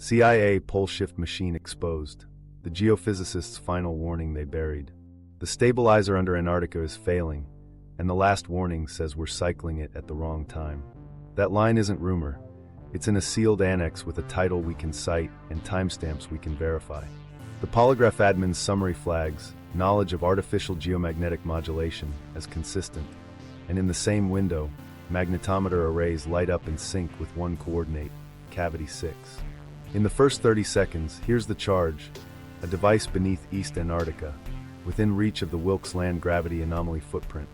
CIA pole shift machine exposed. The geophysicists' final warning they buried. The stabilizer under Antarctica is failing, and the last warning says we're cycling it at the wrong time. That line isn't rumor. It's in a sealed annex with a title we can cite and timestamps we can verify. The polygraph admin's summary flags knowledge of artificial geomagnetic modulation as consistent, and in the same window, magnetometer arrays light up in sync with one coordinate, cavity 6. In the first 30 seconds, here's the charge: a device beneath East Antarctica, within reach of the Wilkes Land Gravity Anomaly footprint.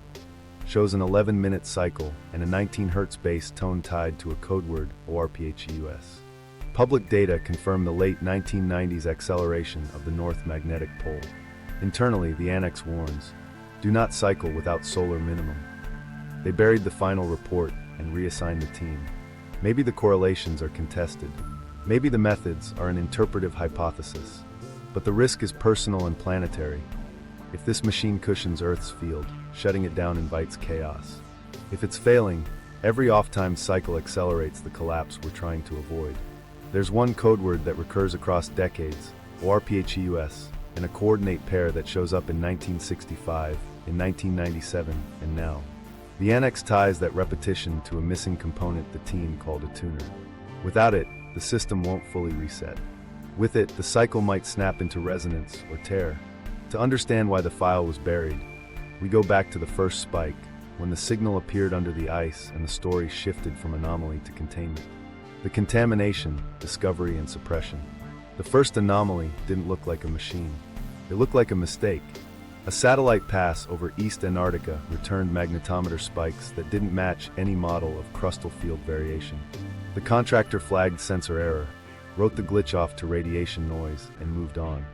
Shows an 11-minute cycle and a 19 Hz base tone tied to a code word, ORPHEUS. Public data confirm the late 1990s acceleration of the North Magnetic Pole. Internally, the annex warns, do not cycle without solar minimum. They buried the final report and reassigned the team. Maybe the correlations are contested. Maybe the methods are an interpretive hypothesis. But the risk is personal and planetary. If this machine cushions Earth's field, shutting it down invites chaos. If it's failing, every off-time cycle accelerates the collapse we're trying to avoid. There's one code word that recurs across decades, ORPHEUS, and a coordinate pair that shows up in 1965, in 1997, and now. The annex ties that repetition to a missing component the team called a tuner. Without it, the system won't fully reset. With it, the cycle might snap into resonance or tear. To understand why the file was buried, we go back to the first spike, when the signal appeared under the ice and the story shifted from anomaly to containment. The contamination, discovery, and suppression. The first anomaly didn't look like a machine. It looked like a mistake. A satellite pass over East Antarctica returned magnetometer spikes that didn't match any model of crustal field variation. The contractor flagged sensor error, wrote the glitch off to radiation noise, and moved on.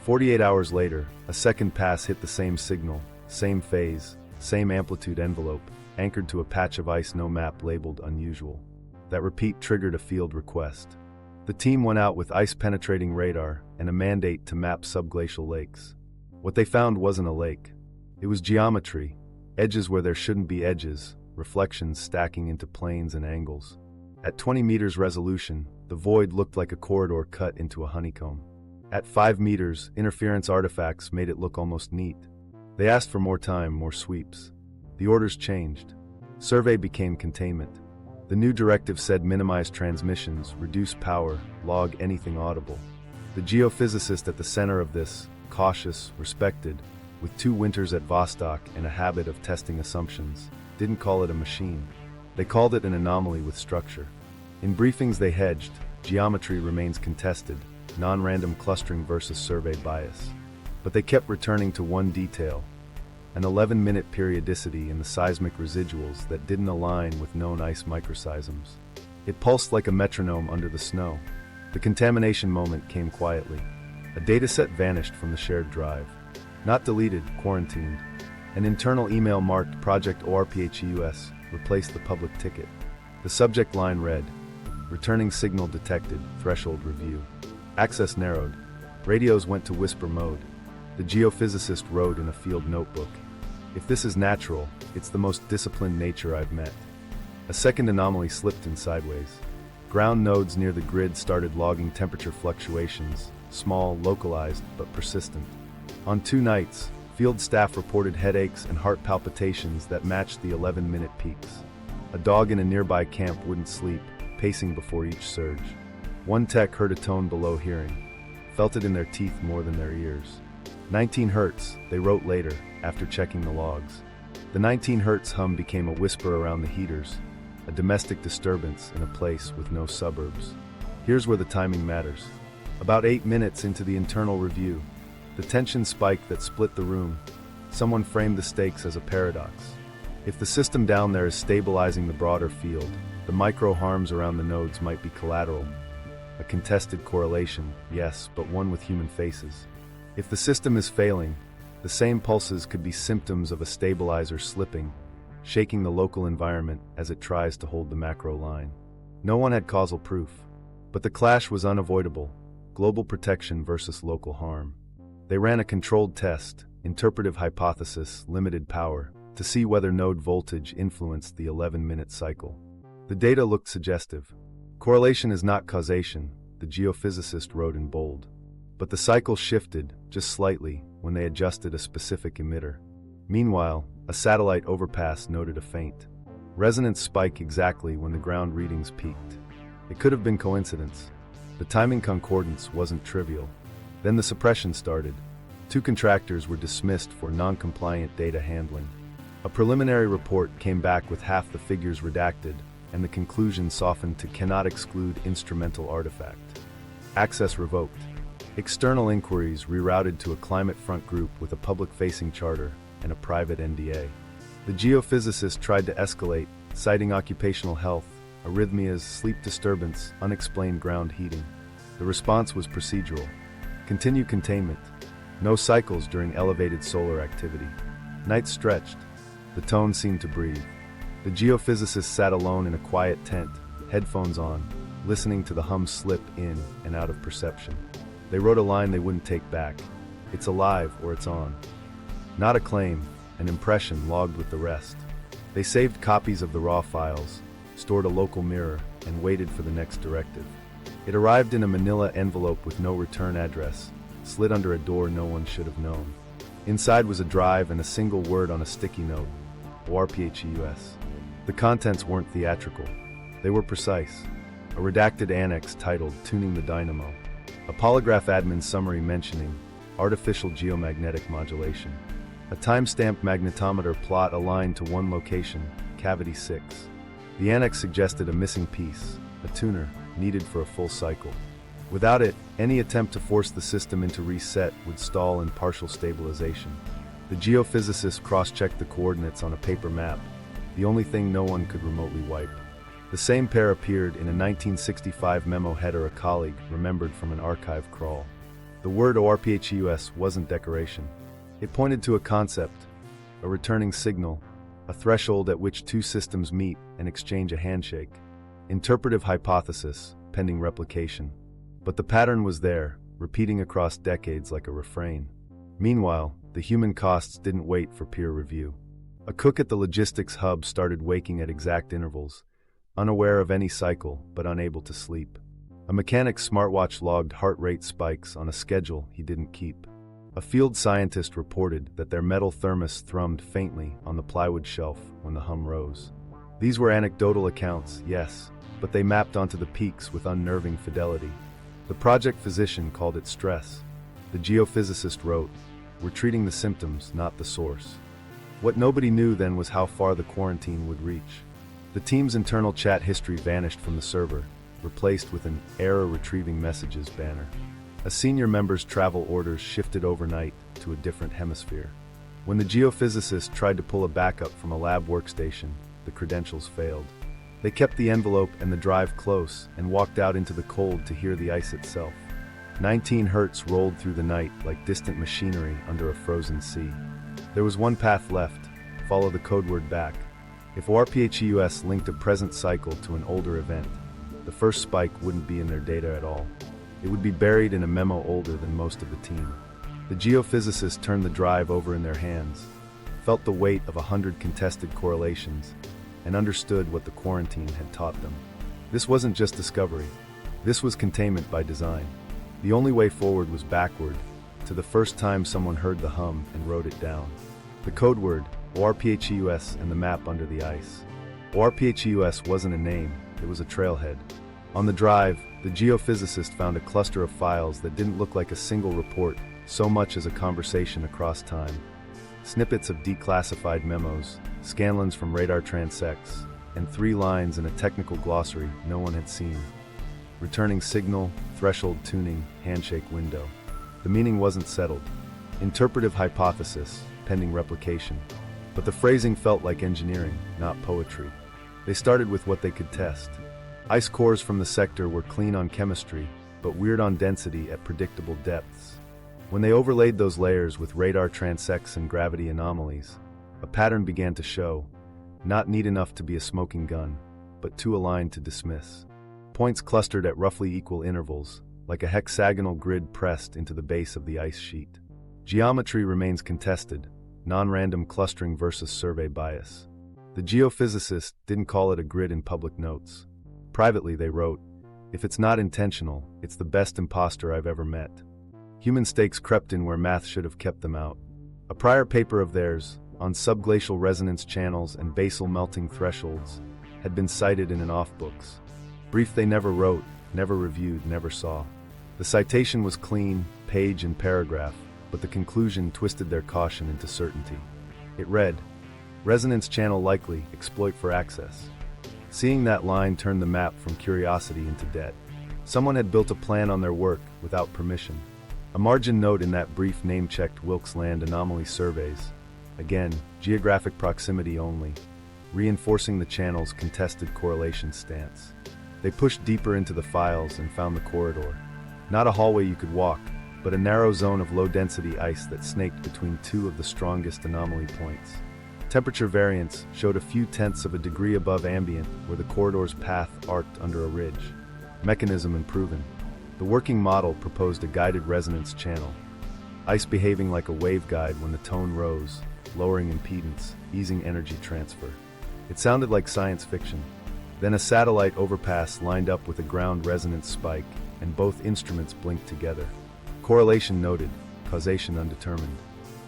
48 hours later, a second pass hit the same signal, same phase, same amplitude envelope, anchored to a patch of ice no map labeled unusual. That repeat triggered a field request. The team went out with ice-penetrating radar and a mandate to map subglacial lakes. What they found wasn't a lake. It was geometry, edges where there shouldn't be edges, reflections stacking into planes and angles. At 20 meters resolution, the void looked like a corridor cut into a honeycomb. At 5 meters, interference artifacts made it look almost neat. They asked for more time, more sweeps. The orders changed. Survey became containment. The new directive said minimize transmissions, reduce power, log anything audible. The geophysicist at the center of this, cautious, respected, with 2 winters at Vostok and a habit of testing assumptions, didn't call it a machine. They called it an anomaly with structure. In briefings they hedged, geometry remains contested, non-random clustering versus survey bias. But they kept returning to one detail, an 11-minute periodicity in the seismic residuals that didn't align with known ice microseisms. It pulsed like a metronome under the snow. The contamination moment came quietly. A dataset vanished from the shared drive. Not deleted, quarantined. An internal email marked Project ORPHEUS replaced the public ticket. The subject line read, returning signal detected, threshold review. Access narrowed. Radios went to whisper mode. The geophysicist wrote in a field notebook, if this is natural, it's the most disciplined nature I've met. A second anomaly slipped in sideways. Ground nodes near the grid started logging temperature fluctuations, small, localized, but persistent. On 2 nights, field staff reported headaches and heart palpitations that matched the 11-minute peaks. A dog in a nearby camp wouldn't sleep, pacing before each surge. One tech heard a tone below hearing, felt it in their teeth more than their ears. 19 Hz, they wrote later, after checking the logs. The 19 Hz hum became a whisper around the heaters, a domestic disturbance in a place with no suburbs. Here's where the timing matters. About 8 minutes into the internal review, the tension spiked that split the room. Someone framed the stakes as a paradox. If the system down there is stabilizing the broader field, the micro harms around the nodes might be collateral. A contested correlation, yes, but one with human faces. If the system is failing, the same pulses could be symptoms of a stabilizer slipping, shaking the local environment as it tries to hold the macro line. No one had causal proof, but the clash was unavoidable, global protection versus local harm. They ran a controlled test, interpretive hypothesis, limited power, to see whether node voltage influenced the 11-minute cycle. The data looked suggestive. Correlation is not causation, the geophysicist wrote in bold. But the cycle shifted, just slightly, when they adjusted a specific emitter. Meanwhile, a satellite overpass noted a faint resonance spike exactly when the ground readings peaked. It could have been coincidence. The timing concordance wasn't trivial. Then the suppression started. 2 contractors were dismissed for non-compliant data handling. A preliminary report came back with half the figures redacted, and the conclusion softened to cannot exclude instrumental artifact. Access revoked. External inquiries rerouted to a climate front group with a public-facing charter and a private NDA. The geophysicist tried to escalate, citing occupational health, arrhythmias, sleep disturbance, unexplained ground heating. The response was procedural. Continue containment. No cycles during elevated solar activity. Night stretched. The tone seemed to breathe. The geophysicist sat alone in a quiet tent, headphones on, listening to the hum slip in and out of perception. They wrote a line they wouldn't take back. It's alive or it's on. Not a claim, an impression logged with the rest. They saved copies of the raw files, stored a local mirror, and waited for the next directive. It arrived in a manila envelope with no return address, slid under a door no one should have known. Inside was a drive and a single word on a sticky note, ORPHEUS. The contents weren't theatrical. They were precise. A redacted annex titled Tuning the Dynamo. A polygraph admin summary mentioning artificial geomagnetic modulation. A time-stamped magnetometer plot aligned to one location, cavity 6. The annex suggested a missing piece, a tuner, needed for a full cycle. Without it, any attempt to force the system into reset would stall in partial stabilization. The geophysicist cross-checked the coordinates on a paper map, the only thing no one could remotely wipe. The same pair appeared in a 1965 memo header a colleague remembered from an archive crawl. The word ORPHEUS wasn't decoration. It pointed to a concept, a returning signal, a threshold at which 2 systems meet and exchange a handshake. Interpretive hypothesis, pending replication. But the pattern was there, repeating across decades like a refrain. Meanwhile, the human costs didn't wait for peer review. A cook at the logistics hub started waking at exact intervals, unaware of any cycle but unable to sleep. A mechanic's smartwatch logged heart rate spikes on a schedule he didn't keep. A field scientist reported that their metal thermos thrummed faintly on the plywood shelf when the hum rose. These were anecdotal accounts, yes, but they mapped onto the peaks with unnerving fidelity. The project physician called it stress. The geophysicist wrote, "We're treating the symptoms, not the source." What nobody knew then was how far the quarantine would reach. The team's internal chat history vanished from the server, replaced with an error retrieving messages banner. A senior member's travel orders shifted overnight to a different hemisphere. When the geophysicist tried to pull a backup from a lab workstation, the credentials failed. They kept the envelope and the drive close and walked out into the cold to hear the ice itself. 19 hertz rolled through the night like distant machinery under a frozen sea. There was one path left: follow the code word back. If ORPHEUS linked a present cycle to an older event, the first spike wouldn't be in their data at all. It would be buried in a memo older than most of the team. The geophysicists turned the drive over in their hands, felt the weight of 100 contested correlations, and understood what the quarantine had taught them. This wasn't just discovery. This was containment by design. The only way forward was backward, to the first time someone heard the hum and wrote it down. The code word, ORPHEUS, and the map under the ice. ORPHEUS wasn't a name, it was a trailhead. On the drive, the geophysicist found a cluster of files that didn't look like a single report so much as a conversation across time. Snippets of declassified memos, scanlines from radar transects, and 3 lines in a technical glossary no one had seen. Returning signal, threshold tuning, handshake window. The meaning wasn't settled. Interpretive hypothesis, pending replication. But the phrasing felt like engineering, not poetry. They started with what they could test. Ice cores from the sector were clean on chemistry, but weird on density at predictable depths. When they overlaid those layers with radar transects and gravity anomalies, a pattern began to show, not neat enough to be a smoking gun, but too aligned to dismiss. Points clustered at roughly equal intervals, like a hexagonal grid pressed into the base of the ice sheet. Geometry remains contested, non-random clustering versus survey bias. The geophysicist didn't call it a grid in public notes. Privately they wrote, If it's not intentional, it's the best imposter I've ever met. Human stakes crept in where math should have kept them out. A prior paper of theirs, on subglacial resonance channels and basal melting thresholds, had been cited in an off-books. Brief they never wrote, never reviewed, never saw. The citation was clean, page and paragraph, but the conclusion twisted their caution into certainty. It read, "Resonance channel likely, exploit for access." Seeing that line turned the map from curiosity into debt. Someone had built a plan on their work without permission. A margin note in that brief name-checked Wilkes Land Anomaly surveys. Again, geographic proximity only, reinforcing the channel's contested correlation stance. They pushed deeper into the files and found the corridor. Not a hallway you could walk, but a narrow zone of low-density ice that snaked between two of the strongest anomaly points. Temperature variance showed a few tenths of a degree above ambient where the corridor's path arced under a ridge. Mechanism unproven. The working model proposed a guided resonance channel. Ice behaving like a waveguide when the tone rose, lowering impedance, easing energy transfer. It sounded like science fiction. Then a satellite overpass lined up with a ground resonance spike, and both instruments blinked together. Correlation noted, causation undetermined.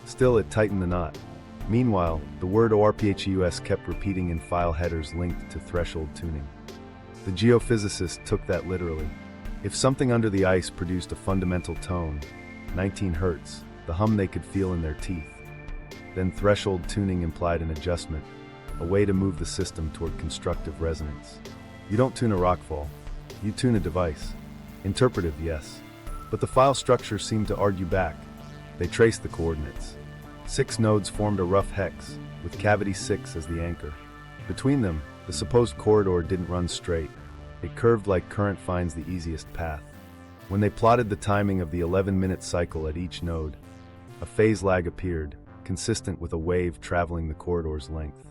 Still, it tightened the knot. Meanwhile, the word ORPHEUS kept repeating in file headers linked to threshold tuning. The geophysicist took that literally. If something under the ice produced a fundamental tone, 19 Hz, the hum they could feel in their teeth, then threshold tuning implied an adjustment, a way to move the system toward constructive resonance. You don't tune a rockfall, you tune a device. Interpretive, yes. But the file structure seemed to argue back. They traced the coordinates. 6 nodes formed a rough hex, with cavity 6 as the anchor. Between them, the supposed corridor didn't run straight. It curved like current finds the easiest path. When they plotted the timing of the 11-minute cycle at each node, a phase lag appeared, consistent with a wave traveling the corridor's length.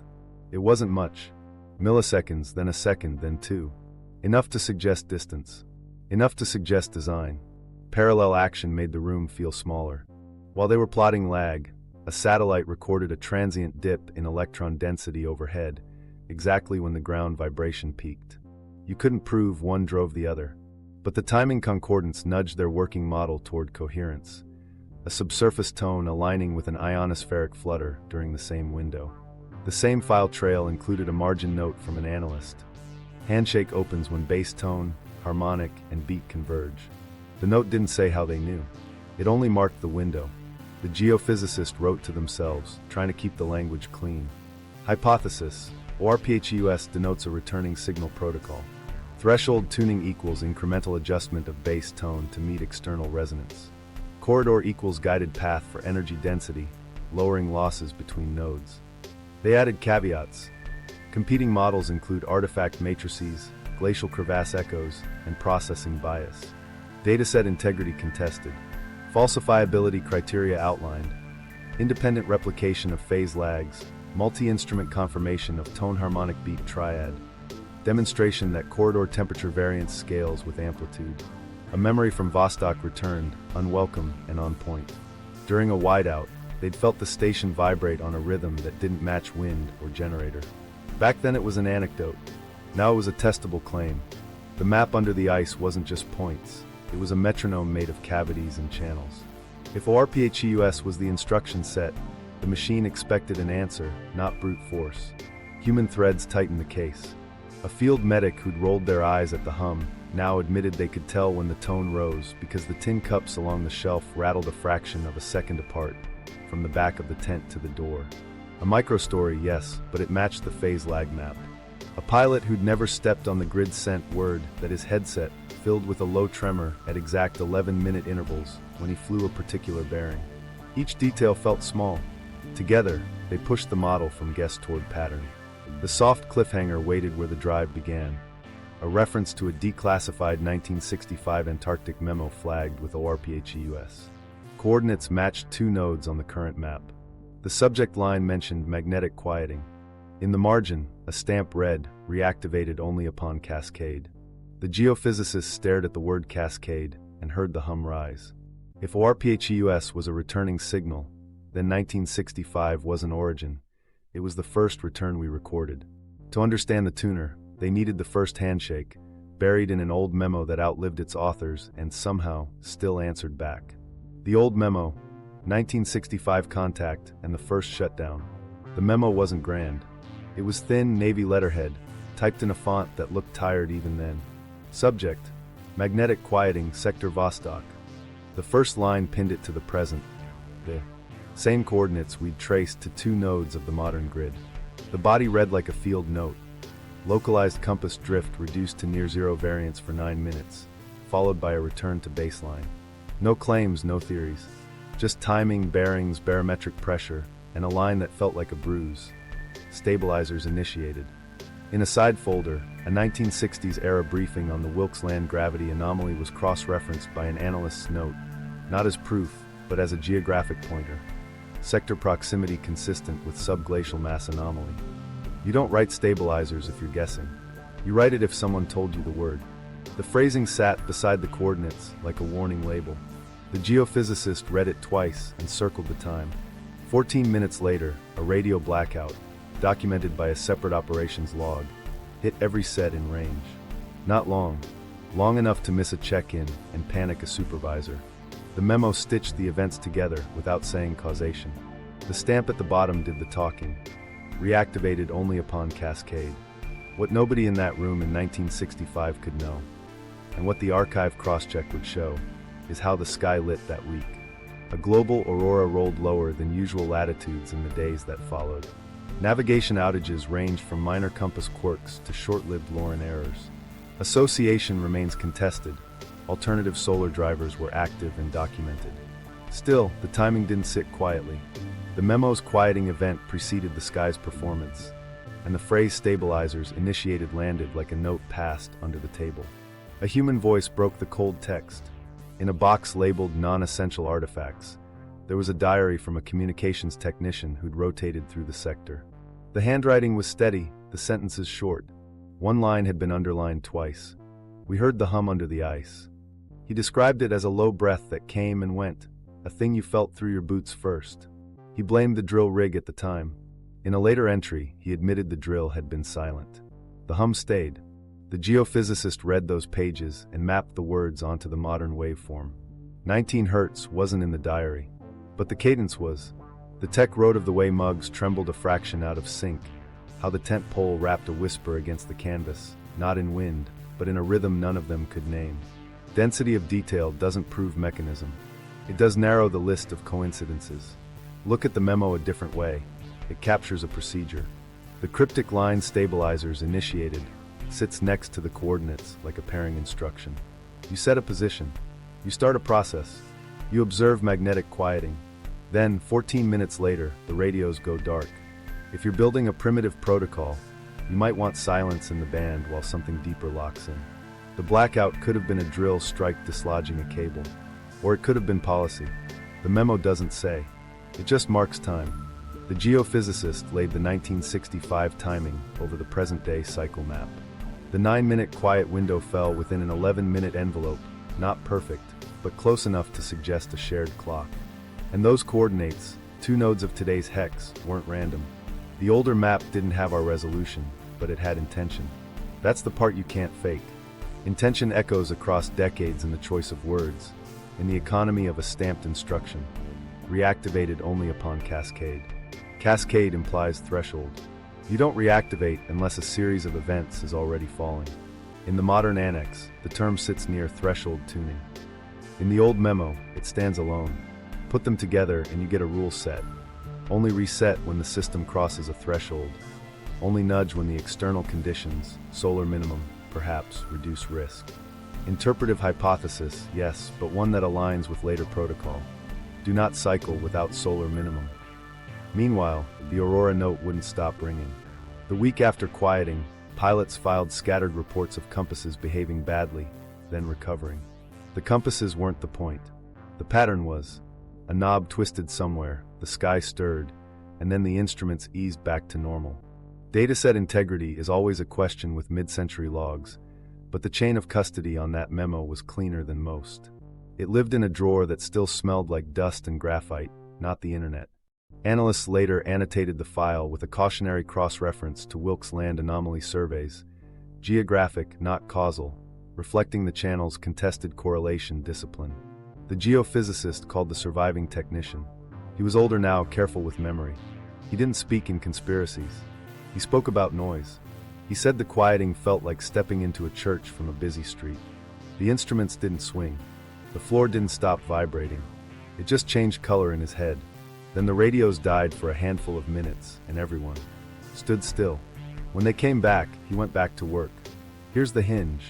It wasn't much. Milliseconds, then a second, then 2. Enough to suggest distance. Enough to suggest design. Parallel action made the room feel smaller. While they were plotting lag, a satellite recorded a transient dip in electron density overhead, exactly when the ground vibration peaked. You couldn't prove one drove the other, but the timing concordance nudged their working model toward coherence, a subsurface tone aligning with an ionospheric flutter during the same window. The same file trail included a margin note from an analyst. Handshake opens when bass tone, harmonic, and beat converge. The note didn't say how they knew. It only marked the window. The geophysicist wrote to themselves, trying to keep the language clean. Hypothesis, ORPHEUS denotes a returning signal protocol. Threshold tuning equals incremental adjustment of bass tone to meet external resonance. Corridor equals guided path for energy density, lowering losses between nodes. They added caveats. Competing models include artifact matrices, glacial crevasse echoes, and processing bias. Dataset integrity contested. Falsifiability criteria outlined. Independent replication of phase lags, multi-instrument confirmation of tone harmonic beat triad. Demonstration that corridor temperature variance scales with amplitude. A memory from Vostok returned, unwelcome and on point. During a whiteout, they'd felt the station vibrate on a rhythm that didn't match wind or generator. Back then it was an anecdote. Now it was a testable claim. The map under the ice wasn't just points. It was a metronome made of cavities and channels. If ORPHEUS was the instruction set, the machine expected an answer, not brute force. Human threads tightened the case. A field medic who'd rolled their eyes at the hum now admitted they could tell when the tone rose because the tin cups along the shelf rattled a fraction of a second apart, from the back of the tent to the door. A microstory, yes, but it matched the phase lag map. A pilot who'd never stepped on the grid sent word that his headset filled with a low tremor at exact 11-minute intervals when he flew a particular bearing. Each detail felt small. Together, they pushed the model from guess toward pattern. The soft cliffhanger waited where the drive began, a reference to a declassified 1965 Antarctic memo flagged with ORPHEUS. Coordinates matched 2 nodes on the current map. The subject line mentioned magnetic quieting. In the margin, a stamp read, reactivated only upon cascade. The geophysicist stared at the word cascade and heard the hum rise. If ORPHEUS was a returning signal, then 1965 was an origin. It was the first return we recorded. To understand the tuner, they needed the first handshake, buried in an old memo that outlived its authors and somehow still answered back. The old memo, 1965 contact and the first shutdown. The memo wasn't grand. It was thin Navy letterhead, typed in a font that looked tired even then. Subject: magnetic quieting sector Vostok. The first line pinned it to the present. The same coordinates we'd traced to 2 nodes of the modern grid. The body read like a field note. Localized compass drift reduced to near zero variance for 9 minutes, followed by a return to baseline. No claims, no theories. Just timing, bearings, barometric pressure, and a line that felt like a bruise. Stabilizers initiated. In a side folder, a 1960s-era briefing on the Wilkes Land gravity anomaly was cross-referenced by an analyst's note, not as proof, but as a geographic pointer. Sector proximity consistent with subglacial mass anomaly. You don't write stabilizers if you're guessing. You write it if someone told you the word. The phrasing sat beside the coordinates like a warning label. The geophysicist read it twice and circled the time. 14 minutes later, a radio blackout, documented by a separate operations log, hit every set in range. Not long. Long enough to miss a check-in and panic a supervisor. The memo stitched the events together without saying causation. The stamp at the bottom did the talking. Reactivated only upon cascade. What nobody in that room in 1965 could know, and what the archive crosscheck would show, is how the sky lit that week. A global aurora rolled lower than usual latitudes in the days that followed. Navigation outages ranged from minor compass quirks to short-lived Lauren errors. Association remains contested. Alternative solar drivers were active and documented. Still, the timing didn't sit quietly. The memo's quieting event preceded the sky's performance, and the phrase stabilizers initiated landed like a note passed under the table. A human voice broke the cold text. In a box labeled non-essential artifacts, there was a diary from a communications technician who'd rotated through the sector. The handwriting was steady, the sentences short. One line had been underlined twice. We heard the hum under the ice. He described it as a low breath that came and went, a thing you felt through your boots first. He blamed the drill rig at the time. In a later entry, he admitted the drill had been silent. The hum stayed. The geophysicist read those pages and mapped the words onto the modern waveform. 19 Hertz wasn't in the diary, but the cadence was. The tech wrote of the way mugs trembled a fraction out of sync, how the tent pole rapped a whisper against the canvas, not in wind, but in a rhythm none of them could name. Density of detail doesn't prove mechanism. It does narrow the list of coincidences. Look at the memo a different way. It captures a procedure. The cryptic line stabilizers initiated sits next to the coordinates like a pairing instruction. You set a position. You start a process. You observe magnetic quieting. Then, 14 minutes later, the radios go dark. If you're building a primitive protocol, you might want silence in the band while something deeper locks in. The blackout could have been a drill strike dislodging a cable. Or it could have been policy. The memo doesn't say. It just marks time. The geophysicist laid the 1965 timing over the present-day cycle map. The 9-minute quiet window fell within an 11-minute envelope, not perfect, but close enough to suggest a shared clock. And those coordinates, 2 nodes of today's hex, weren't random. The older map didn't have our resolution, but it had intention. That's the part you can't fake. Intention echoes across decades in the choice of words, in the economy of a stamped instruction. Reactivated only upon cascade. Cascade implies threshold. You don't reactivate unless a series of events is already falling. In the modern annex, the term sits near threshold tuning. In the old memo, it stands alone. Put them together and you get a rule set. Only reset when the system crosses a threshold. Only nudge when the external conditions, solar minimum, perhaps, reduce risk. Interpretive hypothesis, yes, but one that aligns with later protocol. Do not cycle without solar minimum. Meanwhile, the Aurora note wouldn't stop ringing. The week after quieting, pilots filed scattered reports of compasses behaving badly, then recovering. The compasses weren't the point. The pattern was. A knob twisted somewhere, the sky stirred, and then the instruments eased back to normal. Dataset integrity is always a question with mid-century logs, but the chain of custody on that memo was cleaner than most. It lived in a drawer that still smelled like dust and graphite, not the internet. Analysts later annotated the file with a cautionary cross-reference to Wilkes Land Anomaly surveys. Geographic, not causal, reflecting the channel's contested correlation discipline. The geophysicist called the surviving technician. He was older now, careful with memory. He didn't speak in conspiracies. He spoke about noise. He said the quieting felt like stepping into a church from a busy street. The instruments didn't swing. The floor didn't stop vibrating. It just changed color in his head. Then the radios died for a handful of minutes, and everyone stood still. When they came back, he went back to work. Here's the hinge.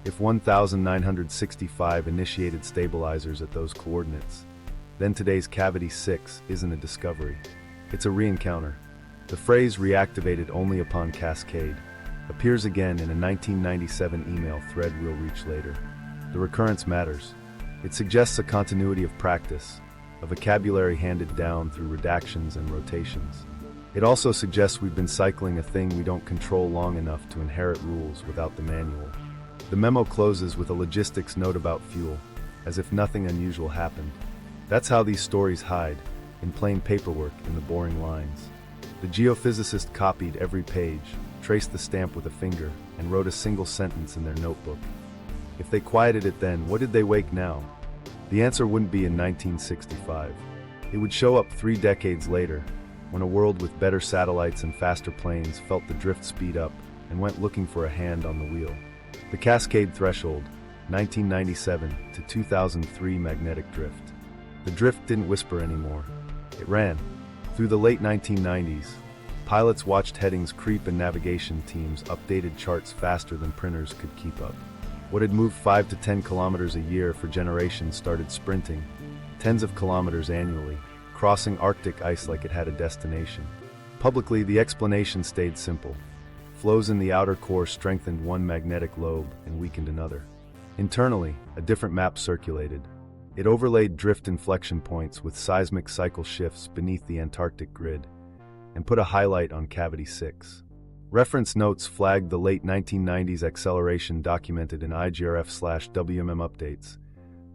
If 1,965 initiated stabilizers at those coordinates, then today's Cavity 6 isn't a discovery. It's a re-encounter. The phrase reactivated only upon cascade appears again in a 1997 email thread we'll reach later. The recurrence matters. It suggests a continuity of practice, a vocabulary handed down through redactions and rotations. It also suggests we've been cycling a thing we don't control long enough to inherit rules without the manual. The memo closes with a logistics note about fuel, as if nothing unusual happened. That's how these stories hide, in plain paperwork in the boring lines. The geophysicist copied every page, traced the stamp with a finger, and wrote a single sentence in their notebook. If they quieted it then, what did they wake now? The answer wouldn't be in 1965. It would show up 3 decades later, when a world with better satellites and faster planes felt the drift speed up and went looking for a hand on the wheel. The Cascade Threshold, 1997 to 2003 magnetic drift. The drift didn't whisper anymore. It ran. Through the late 1990s, pilots watched headings creep and navigation teams updated charts faster than printers could keep up. What had moved 5 to 10 kilometers a year for generations started sprinting, tens of kilometers annually, crossing Arctic ice like it had a destination. Publicly, the explanation stayed simple. Flows in the outer core strengthened one magnetic lobe and weakened another. Internally, a different map circulated. It overlaid drift inflection points with seismic cycle shifts beneath the Antarctic grid, and put a highlight on Cavity 6. Reference notes flagged the late 1990s acceleration documented in IGRF/WMM updates,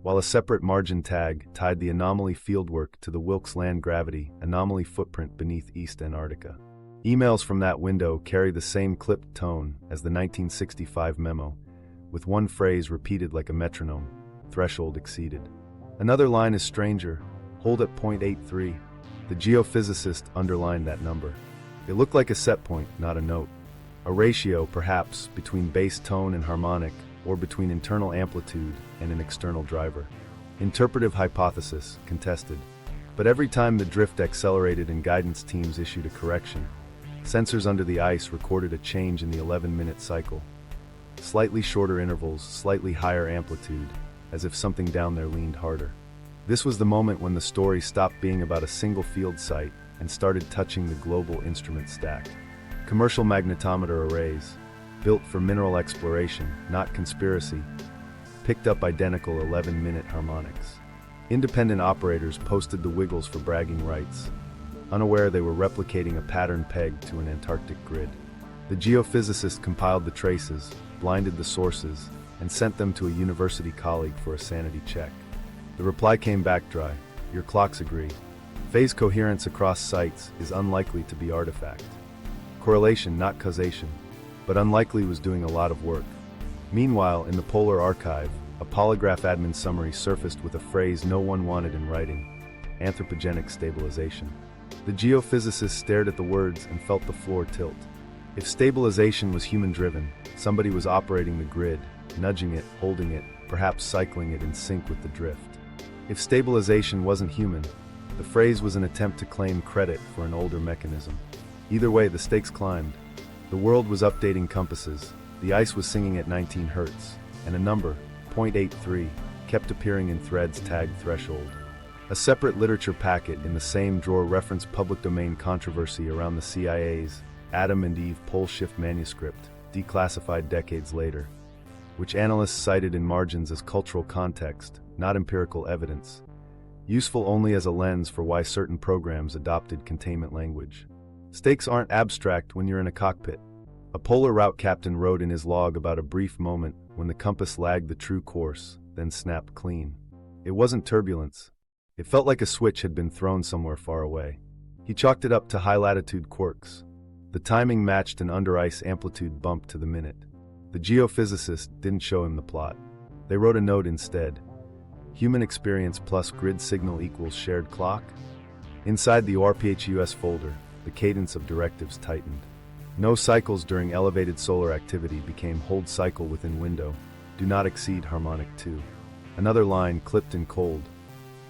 while a separate margin tag tied the anomaly fieldwork to the Wilkes land gravity anomaly footprint beneath East Antarctica. Emails from that window carry the same clipped tone as the 1965 memo, with one phrase repeated like a metronome: threshold exceeded. Another line is stranger: hold at 0.83. The geophysicist underlined that number. It looked like a set point, not a note. A ratio, perhaps, between bass tone and harmonic, or between internal amplitude and an external driver. Interpretive hypothesis, contested. But every time the drift accelerated and guidance teams issued a correction, sensors under the ice recorded a change in the 11-minute cycle. Slightly shorter intervals, slightly higher amplitude, as if something down there leaned harder. This was the moment when the story stopped being about a single field site and started touching the global instrument stack. Commercial magnetometer arrays, built for mineral exploration, not conspiracy, picked up identical 11-minute harmonics. Independent operators posted the wiggles for bragging rights, unaware they were replicating a pattern pegged to an Antarctic grid. The geophysicist compiled the traces, blinded the sources, and sent them to a university colleague for a sanity check. The reply came back dry: your clocks agree. Phase coherence across sites is unlikely to be artifact. Correlation, not causation. But unlikely was doing a lot of work. Meanwhile, in the Polar Archive, a polygraph admin summary surfaced with a phrase no one wanted in writing: anthropogenic stabilization. The geophysicist stared at the words and felt the floor tilt. If stabilization was human-driven, somebody was operating the grid, nudging it, holding it, perhaps cycling it in sync with the drift. If stabilization wasn't human, the phrase was an attempt to claim credit for an older mechanism. Either way, the stakes climbed. The world was updating compasses, the ice was singing at 19 Hertz, and a number, 0.83, kept appearing in threads tagged threshold. A separate literature packet in the same drawer referenced public domain controversy around the CIA's Adam and Eve pole shift manuscript, declassified decades later, which analysts cited in margins as cultural context, not empirical evidence, useful only as a lens for why certain programs adopted containment language. Stakes aren't abstract when you're in a cockpit. A polar route captain wrote in his log about a brief moment when the compass lagged the true course, then snapped clean. It wasn't turbulence. It felt like a switch had been thrown somewhere far away. He chalked it up to high-latitude quirks. The timing matched an under-ice amplitude bump to the minute. The The geophysicist didn't show him the plot. They wrote a note instead. Human experience plus grid signal equals shared clock? Inside the ORPHUS folder, the cadence of directives tightened. No cycles during elevated solar activity became hold cycle within window. Do not exceed harmonic 2. Another line clipped in cold.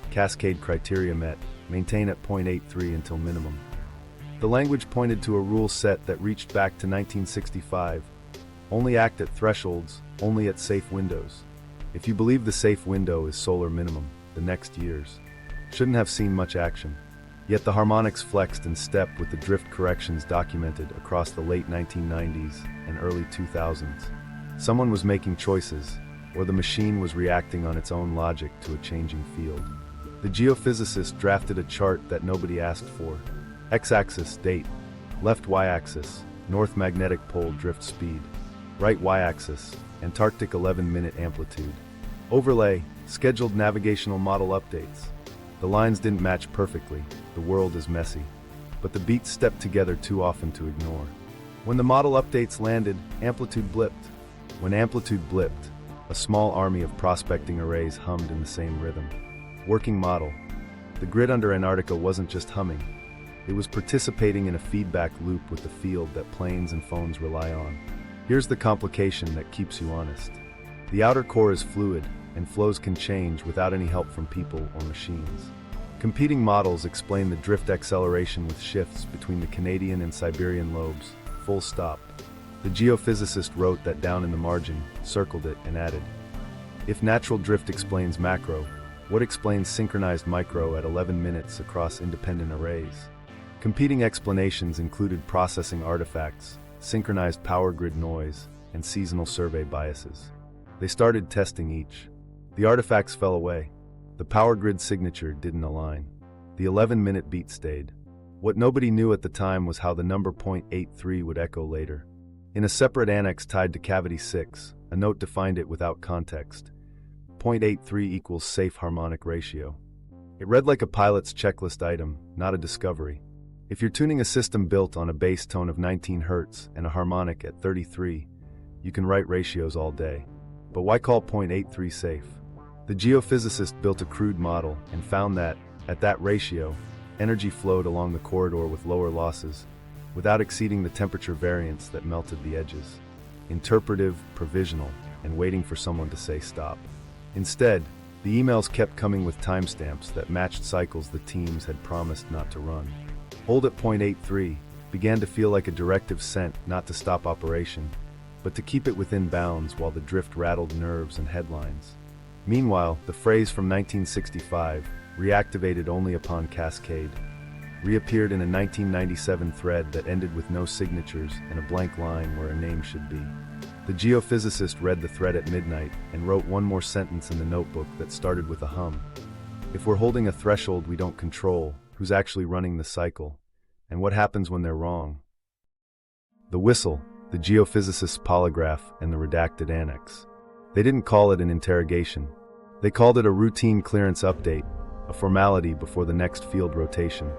Cascade criteria met. Maintain at 0.83 until minimum. The language pointed to a rule set that reached back to 1965. Only act at thresholds, only at safe windows. If you believe the safe window is solar minimum, the next years shouldn't have seen much action. Yet the harmonics flexed in step with the drift corrections documented across the late 1990s and early 2000s. Someone was making choices, or the machine was reacting on its own logic to a changing field. The geophysicist drafted a chart that nobody asked for. X-axis, date. Left y-axis, north magnetic pole drift speed. Right y-axis, Antarctic 11-minute amplitude. Overlay, scheduled navigational model updates. The lines didn't match perfectly, the world is messy. But the beats stepped together too often to ignore. When the model updates landed, amplitude blipped. When amplitude blipped, a small army of prospecting arrays hummed in the same rhythm. Working model. The grid under Antarctica wasn't just humming. It was participating in a feedback loop with the field that planes and phones rely on. Here's the complication that keeps you honest. The outer core is fluid, and flows can change without any help from people or machines. Competing models explain the drift acceleration with shifts between the Canadian and Siberian lobes, full stop. The geophysicist wrote that down in the margin, circled it, and added, if natural drift explains macro, what explains synchronized micro at 11 minutes across independent arrays? Competing explanations included processing artifacts, synchronized power grid noise, and seasonal survey biases. They started testing each. The artifacts fell away. The power grid signature didn't align. The 11-minute beat stayed. What nobody knew at the time was how the number 0.83 would echo later. In a separate annex tied to cavity 6, a note defined it without context. 0.83 equals safe harmonic ratio. It read like a pilot's checklist item, not a discovery. If you're tuning a system built on a bass tone of 19 Hz and a harmonic at 33, you can write ratios all day. But why call 0.83 safe? The geophysicist built a crude model and found that, at that ratio, energy flowed along the corridor with lower losses, without exceeding the temperature variance that melted the edges. Interpretive, provisional, and waiting for someone to say stop. Instead, the emails kept coming with timestamps that matched cycles the teams had promised not to run. Hold at 0.83 began to feel like a directive sent not to stop operation, but to keep it within bounds while the drift rattled nerves and headlines. Meanwhile, the phrase from 1965, reactivated only upon cascade, reappeared in a 1997 thread that ended with no signatures and a blank line where a name should be. The geophysicist read the thread at midnight and wrote one more sentence in the notebook that started with a hum. If we're holding a threshold we don't control, who's actually running the cycle? And what happens when they're wrong? The whistle, the geophysicist's polygraph, and the redacted annex. They didn't call it an interrogation. They called it a routine clearance update, a formality before the next field rotation.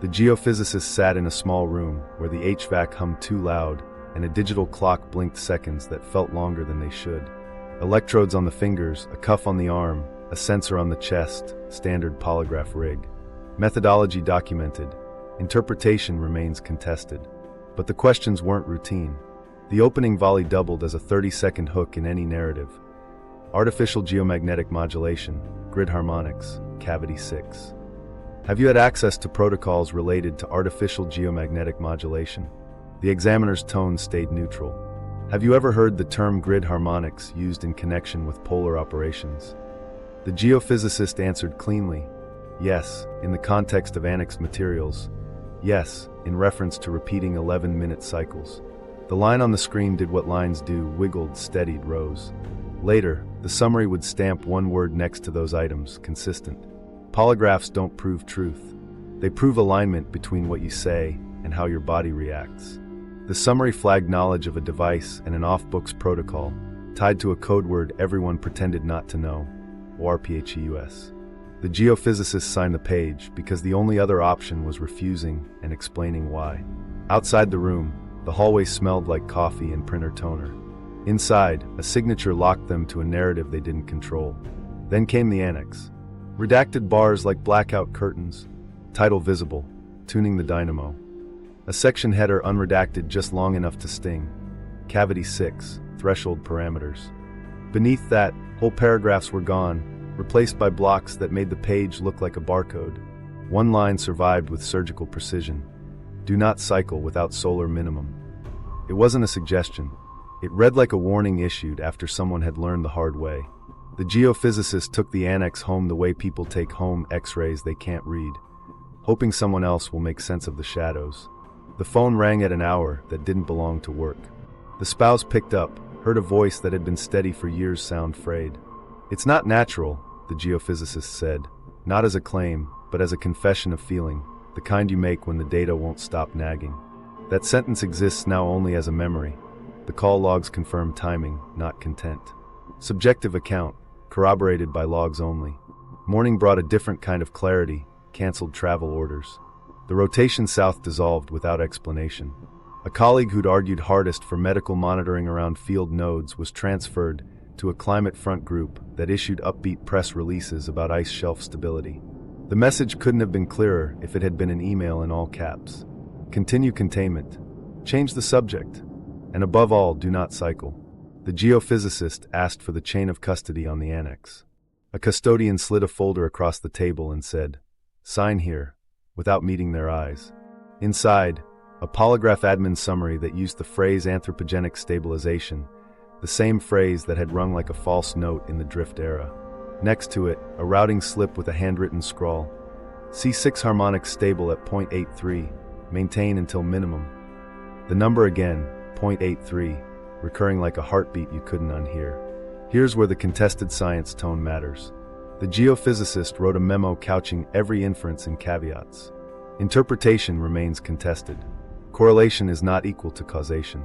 The geophysicist sat in a small room where the HVAC hummed too loud and a digital clock blinked seconds that felt longer than they should. Electrodes on the fingers, a cuff on the arm, a sensor on the chest, standard polygraph rig. Methodology documented. Interpretation remains contested. But the questions weren't routine. The opening volley doubled as a 30-second hook in any narrative. Artificial geomagnetic modulation, grid harmonics, cavity 6. Have you had access to protocols related to artificial geomagnetic modulation? The examiner's tone stayed neutral. Have you ever heard the term grid harmonics used in connection with polar operations? The geophysicist answered cleanly, yes, in the context of annexed materials. Yes, in reference to repeating 11-minute cycles. The line on the screen did what lines do, wiggled, steadied, rose. Later, the summary would stamp one word next to those items, consistent. Polygraphs don't prove truth. They prove alignment between what you say and how your body reacts. The summary flagged knowledge of a device and an off-books protocol, tied to a code word everyone pretended not to know, ORPHUS. The geophysicist signed the page because the only other option was refusing and explaining why. Outside the room, the hallway smelled like coffee and printer toner. Inside, a signature locked them to a narrative they didn't control. Then came the annex. Redacted bars like blackout curtains. Title visible, tuning the dynamo. A section header unredacted just long enough to sting. Cavity 6, threshold parameters. Beneath that, whole paragraphs were gone, replaced by blocks that made the page look like a barcode. One line survived with surgical precision. Do not cycle without solar minimum. It wasn't a suggestion. It read like a warning issued after someone had learned the hard way. The geophysicist took the annex home the way people take home X-rays they can't read, hoping someone else will make sense of the shadows. The phone rang at an hour that didn't belong to work. The spouse picked up, heard a voice that had been steady for years sound frayed. It's not natural, the geophysicist said, not as a claim, but as a confession of feeling, the kind you make when the data won't stop nagging. That sentence exists now only as a memory. The call logs confirm timing, not content. Subjective account, corroborated by logs only. Morning brought a different kind of clarity, canceled travel orders. The rotation south dissolved without explanation. A colleague who'd argued hardest for medical monitoring around field nodes was transferred to a climate front group that issued upbeat press releases about ice shelf stability. The message couldn't have been clearer if it had been an email in all caps. Continue containment. Change the subject. And above all, do not cycle. The geophysicist asked for the chain of custody on the annex. A custodian slid a folder across the table and said, "Sign here," without meeting their eyes. Inside, a polygraph admin summary that used the phrase anthropogenic stabilization, the same phrase that had rung like a false note in the drift era. Next to it, a routing slip with a handwritten scrawl. C6 harmonics stable at 0.83, maintain until minimum. The number again, 0.83, recurring like a heartbeat you couldn't unhear. Here's where the contested science tone matters. The geophysicist wrote a memo couching every inference in caveats. Interpretation remains contested. Correlation is not equal to causation.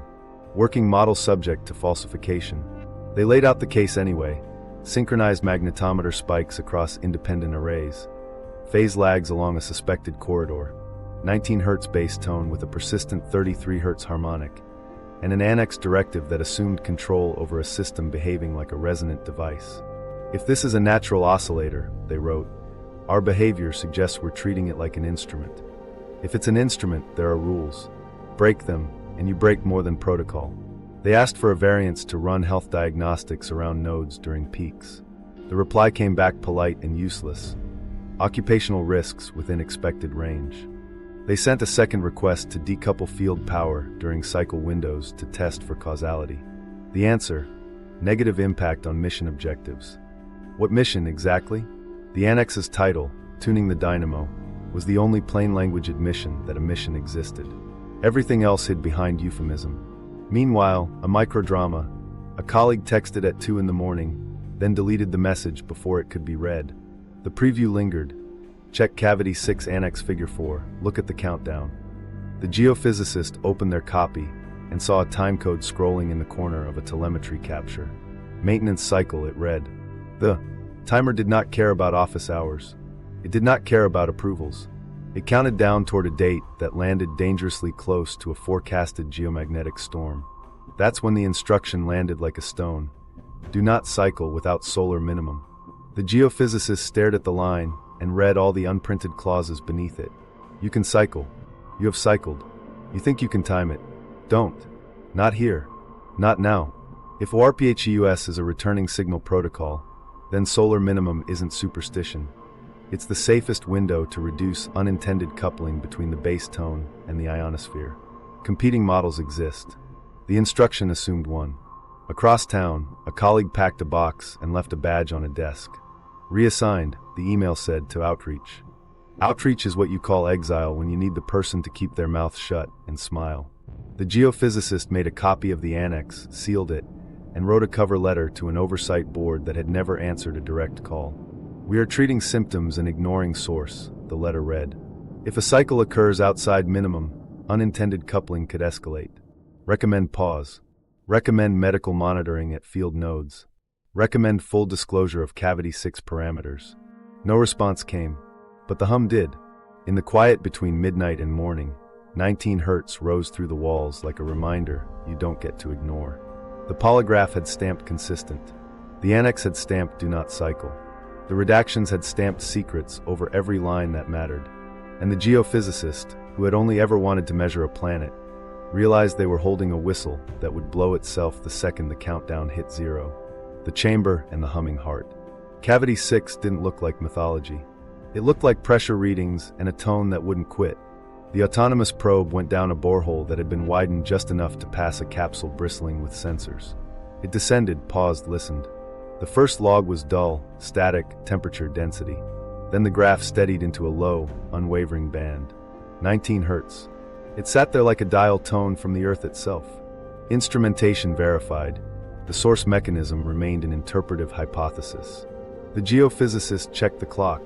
Working model subject to falsification. They laid out the case anyway. Synchronized magnetometer spikes across independent arrays. Phase lags along a suspected corridor. 19 Hz bass tone with a persistent 33 Hz harmonic. And an annex directive that assumed control over a system behaving like a resonant device. If this is a natural oscillator, they wrote, our behavior suggests we're treating it like an instrument. If it's an instrument, there are rules. Break them, and you break more than protocol. They asked for a variance to run health diagnostics around nodes during peaks. The reply came back polite and useless. Occupational risks within expected range. They sent a second request to decouple field power during cycle windows to test for causality. The answer: negative impact on mission objectives. What mission exactly? The annex's title, Tuning the Dynamo, was the only plain language admission that a mission existed. Everything else hid behind euphemism. Meanwhile, a microdrama. A colleague texted at 2 a.m, then deleted the message before it could be read. The preview lingered. Check Cavity 6 Annex Figure 4, look at the countdown. The geophysicist opened their copy and saw a timecode scrolling in the corner of a telemetry capture. Maintenance cycle, it read. The timer did not care about office hours. It did not care about approvals. It counted down toward a date that landed dangerously close to a forecasted geomagnetic storm. That's when the instruction landed like a stone. Do not cycle without solar minimum. The geophysicist stared at the line and read all the unprinted clauses beneath it. You can cycle. You have cycled. You think you can time it. Don't. Not here. Not now. If ORPHEUS is a returning signal protocol, then solar minimum isn't superstition. It's the safest window to reduce unintended coupling between the base tone and the ionosphere. Competing models exist. The instruction assumed one. Across town, a colleague packed a box and left a badge on a desk. Reassigned, the email said, to outreach. Outreach is what you call exile when you need the person to keep their mouth shut and smile. The geophysicist made a copy of the annex, sealed it, and wrote a cover letter to an oversight board that had never answered a direct call. We are treating symptoms and ignoring source, the letter read. If a cycle occurs outside minimum, unintended coupling could escalate. Recommend pause. Recommend medical monitoring at field nodes. Recommend full disclosure of Cavity 6 parameters. No response came, but the hum did. In the quiet between midnight and morning, 19 Hz rose through the walls like a reminder you don't get to ignore. The polygraph had stamped consistent. The annex had stamped do not cycle. The redactions had stamped secrets over every line that mattered. And the geophysicist, who had only ever wanted to measure a planet, realized they were holding a whistle that would blow itself the second the countdown hit zero. The chamber and the humming heart. Cavity 6 didn't look like mythology. It looked like pressure readings and a tone that wouldn't quit. The autonomous probe went down a borehole that had been widened just enough to pass a capsule bristling with sensors. It descended, paused, listened. The first log was dull, static, temperature, density. Then the graph steadied into a low, unwavering band. 19 hertz. It sat there like a dial tone from the Earth itself. Instrumentation verified. The source mechanism remained an interpretive hypothesis. The geophysicist checked the clock.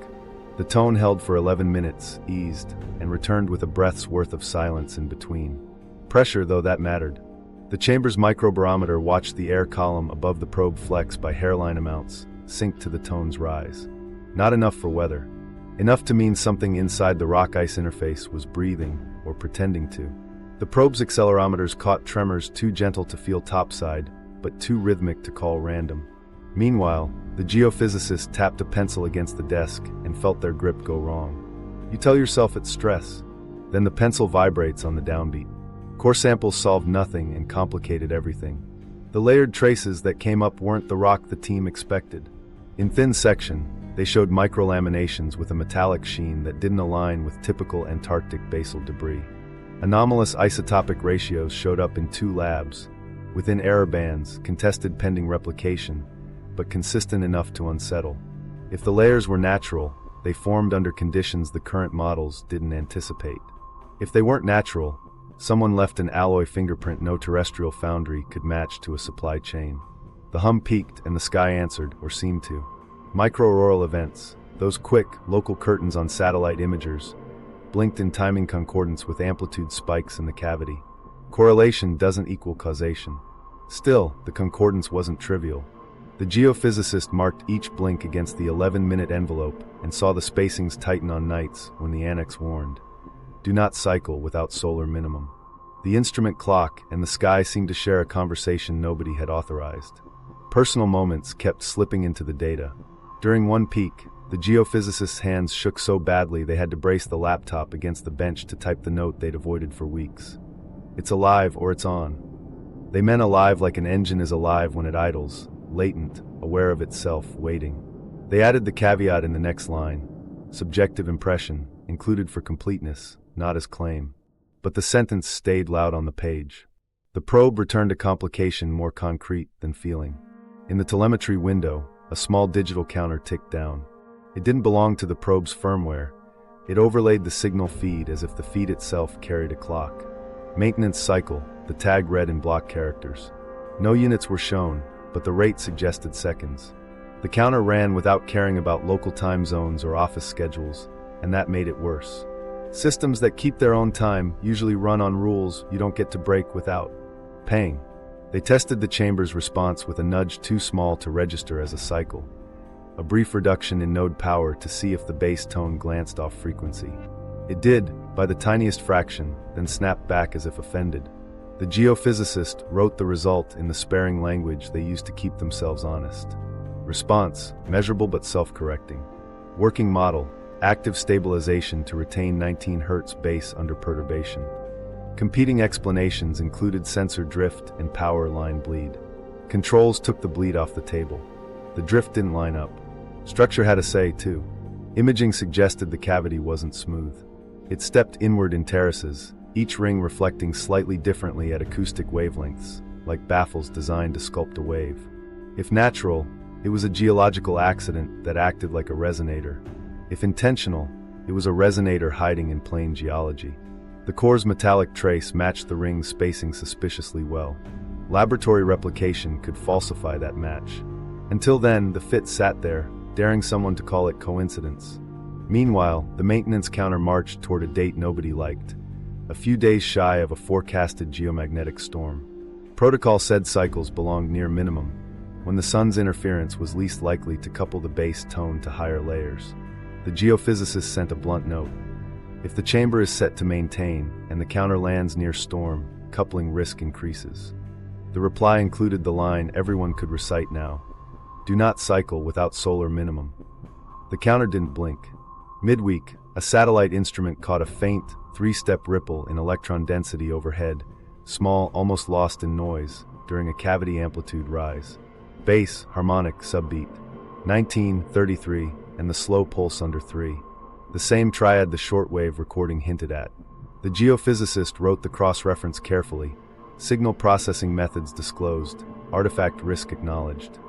The tone held for 11 minutes, eased, and returned with a breath's worth of silence in between. Pressure, though, that mattered. The chamber's microbarometer watched the air column above the probe flex by hairline amounts, sink to the tone's rise. Not enough for weather. Enough to mean something inside the rock-ice interface was breathing, or pretending to. The probe's accelerometers caught tremors too gentle to feel topside, but too rhythmic to call random. Meanwhile, the geophysicist tapped a pencil against the desk and felt their grip go wrong. You tell yourself it's stress. Then the pencil vibrates on the downbeat. Core samples solved nothing and complicated everything. The layered traces that came up weren't the rock the team expected. In thin section, they showed microlaminations with a metallic sheen that didn't align with typical Antarctic basal debris. Anomalous isotopic ratios showed up in 2 labs, within error bands, contested pending replication, but consistent enough to unsettle. If the layers were natural, they formed under conditions the current models didn't anticipate. If they weren't natural, someone left an alloy fingerprint no terrestrial foundry could match to a supply chain. The hum peaked and the sky answered, or seemed to. Microauroral events, those quick, local curtains on satellite imagers, blinked in timing concordance with amplitude spikes in the cavity. Correlation doesn't equal causation. Still, the concordance wasn't trivial. The geophysicist marked each blink against the 11-minute envelope and saw the spacings tighten on nights when the annex warned. Do not cycle without solar minimum. The instrument clock and the sky seemed to share a conversation nobody had authorized. Personal moments kept slipping into the data. During one peak, the geophysicist's hands shook so badly they had to brace the laptop against the bench to type the note they'd avoided for weeks. It's alive or it's on. They meant alive like an engine is alive when it idles, latent, aware of itself, waiting. They added the caveat in the next line. Subjective impression, included for completeness, not as claim. But the sentence stayed loud on the page. The probe returned a complication more concrete than feeling. In the telemetry window, a small digital counter ticked down. It didn't belong to the probe's firmware. It overlaid the signal feed as if the feed itself carried a clock. Maintenance cycle, the tag read in block characters. No units were shown, but the rate suggested seconds. The counter ran without caring about local time zones or office schedules, and that made it worse. Systems that keep their own time usually run on rules you don't get to break without paying. They tested the chamber's response with a nudge too small to register as a cycle. A brief reduction in node power to see if the bass tone glanced off frequency. It did, by the tiniest fraction, then snapped back as if offended. The geophysicist wrote the result in the sparing language they used to keep themselves honest. Response, measurable but self-correcting. Working model, active stabilization to retain 19 Hz bass under perturbation. Competing explanations included sensor drift and power line bleed. Controls took the bleed off the table. The drift didn't line up. Structure had a say, too. Imaging suggested the cavity wasn't smooth. It stepped inward in terraces, each ring reflecting slightly differently at acoustic wavelengths, like baffles designed to sculpt a wave. If natural, it was a geological accident that acted like a resonator. If intentional, it was a resonator hiding in plain geology. The core's metallic trace matched the ring's spacing suspiciously well. Laboratory replication could falsify that match. Until then, the fit sat there, daring someone to call it coincidence. Meanwhile, the maintenance counter marched toward a date nobody liked. A few days shy of a forecasted geomagnetic storm. Protocol said cycles belonged near minimum, when the sun's interference was least likely to couple the bass tone to higher layers. The geophysicist sent a blunt note. If the chamber is set to maintain, and the counter lands near storm, coupling risk increases. The reply included the line everyone could recite now. Do not cycle without solar minimum. The counter didn't blink. Midweek, a satellite instrument caught a faint, three-step ripple in electron density overhead, small, almost lost in noise, during a cavity amplitude rise. Bass, harmonic, subbeat. 1933, and the slow pulse under 3. The same triad the shortwave recording hinted at. The geophysicist wrote the cross-reference carefully. Signal processing methods disclosed, artifact risk acknowledged.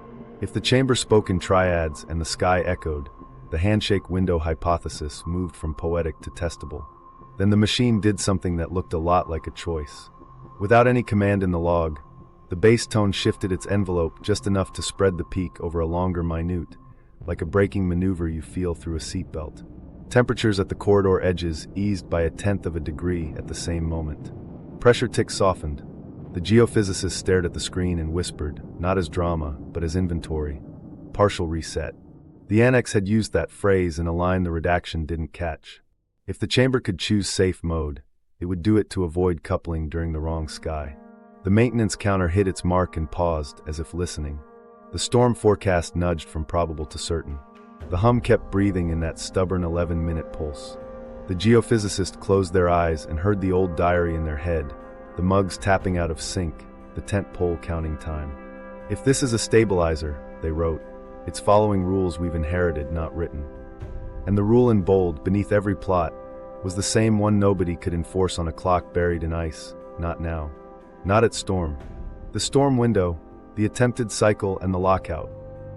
If the chamber spoke in triads and the sky echoed, the handshake window hypothesis moved from poetic to testable. Then the machine did something that looked a lot like a choice. Without any command in the log, the bass tone shifted its envelope just enough to spread the peak over a longer minute, like a braking maneuver you feel through a seatbelt. Temperatures at the corridor edges eased by 1/10 of a degree at the same moment. Pressure ticks softened. The geophysicist stared at the screen and whispered, not as drama, but as inventory. Partial reset. The annex had used that phrase in a line the redaction didn't catch. If the chamber could choose safe mode, it would do it to avoid coupling during the wrong sky. The maintenance counter hit its mark and paused, as if listening. The storm forecast nudged from probable to certain. The hum kept breathing in that stubborn 11-minute pulse. The geophysicist closed their eyes and heard the old diary in their head, the mugs tapping out of sync, the tent pole counting time. If this is a stabilizer, they wrote, it's following rules we've inherited, not written. And the rule in bold, beneath every plot, was the same one nobody could enforce on a clock buried in ice, not now. Not at storm. The storm window, the attempted cycle, and the lockout.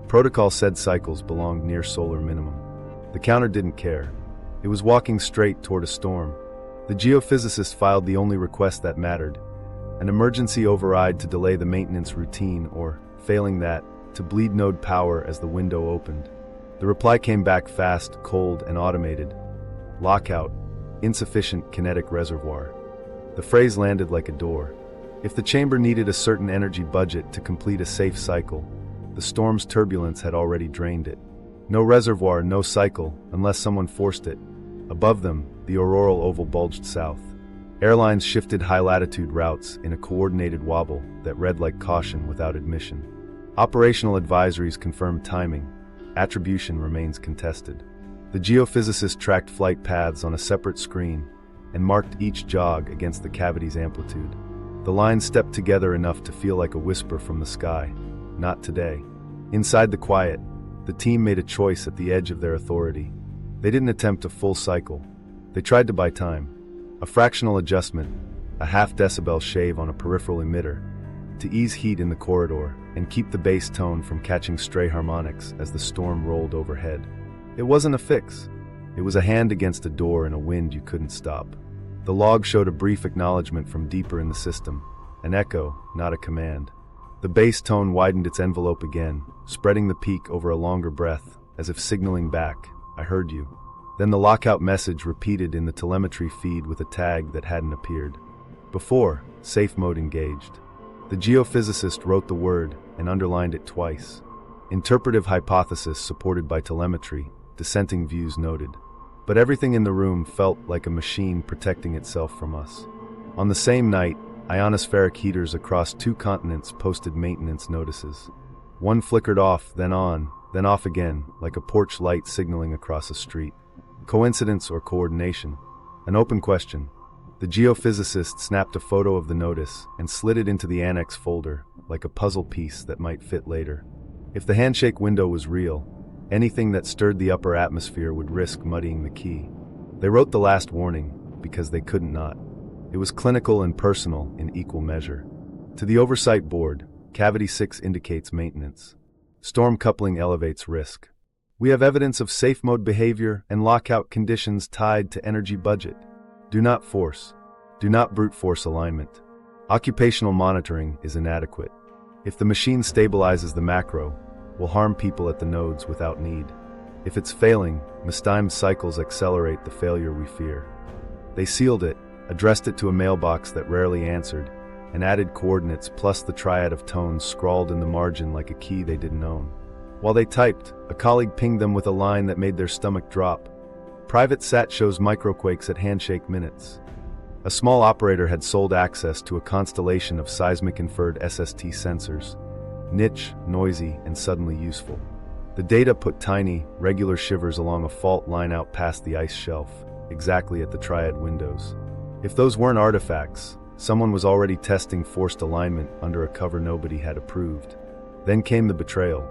Protocol said cycles belonged near solar minimum. The counter didn't care. It was walking straight toward a storm. The geophysicist filed the only request that mattered, an emergency override to delay the maintenance routine or, failing that, to bleed node power as the window opened. The reply came back fast, cold, and automated. Lockout. Insufficient kinetic reservoir. The phrase landed like a door. If the chamber needed a certain energy budget to complete a safe cycle, the storm's turbulence had already drained it. No reservoir, no cycle, unless someone forced it. Above them, the auroral oval bulged south. Airlines shifted high-latitude routes in a coordinated wobble that read like caution without admission. Operational advisories confirmed timing. Attribution remains contested. The geophysicist tracked flight paths on a separate screen and marked each jog against the cavity's amplitude. The lines stepped together enough to feel like a whisper from the sky. Not today. Inside the quiet, the team made a choice at the edge of their authority. They didn't attempt a full cycle. They tried to buy time. A fractional adjustment, a half-decibel shave on a peripheral emitter, to ease heat in the corridor and keep the bass tone from catching stray harmonics as the storm rolled overhead. It wasn't a fix. It was a hand against a door in a wind you couldn't stop. The log showed a brief acknowledgement from deeper in the system, an echo, not a command. The bass tone widened its envelope again, spreading the peak over a longer breath, as if signaling back, I heard you. Then the lockout message repeated in the telemetry feed with a tag that hadn't appeared. Before, safe mode engaged. The geophysicist wrote the word and underlined it twice. Interpretive hypothesis supported by telemetry, dissenting views noted. But everything in the room felt like a machine protecting itself from us. On the same night, ionospheric heaters across 2 continents posted maintenance notices. One flickered off, then on, then off again, like a porch light signaling across a street. Coincidence or coordination? An open question. The geophysicist snapped a photo of the notice and slid it into the annex folder, like a puzzle piece that might fit later. If the handshake window was real, anything that stirred the upper atmosphere would risk muddying the key. They wrote the last warning because they couldn't not. It was clinical and personal in equal measure. To the oversight board, Cavity 6 indicates maintenance. Storm coupling elevates risk. We have evidence of safe mode behavior and lockout conditions tied to energy budget. Do not force. Do not brute force alignment. Occupational monitoring is inadequate. If the machine stabilizes the macro, will harm people at the nodes without need. If it's failing, mistimed cycles accelerate the failure we fear. They sealed it, addressed it to a mailbox that rarely answered, and added coordinates plus the triad of tones scrawled in the margin like a key they didn't own. While they typed, a colleague pinged them with a line that made their stomach drop. Private sat shows microquakes at handshake minutes. A small operator had sold access to a constellation of seismic-inferred SST sensors, niche, noisy, and suddenly useful. The data put tiny, regular shivers along a fault line out past the ice shelf, exactly at the triad windows. If those weren't artifacts, someone was already testing forced alignment under a cover nobody had approved. Then came the betrayal.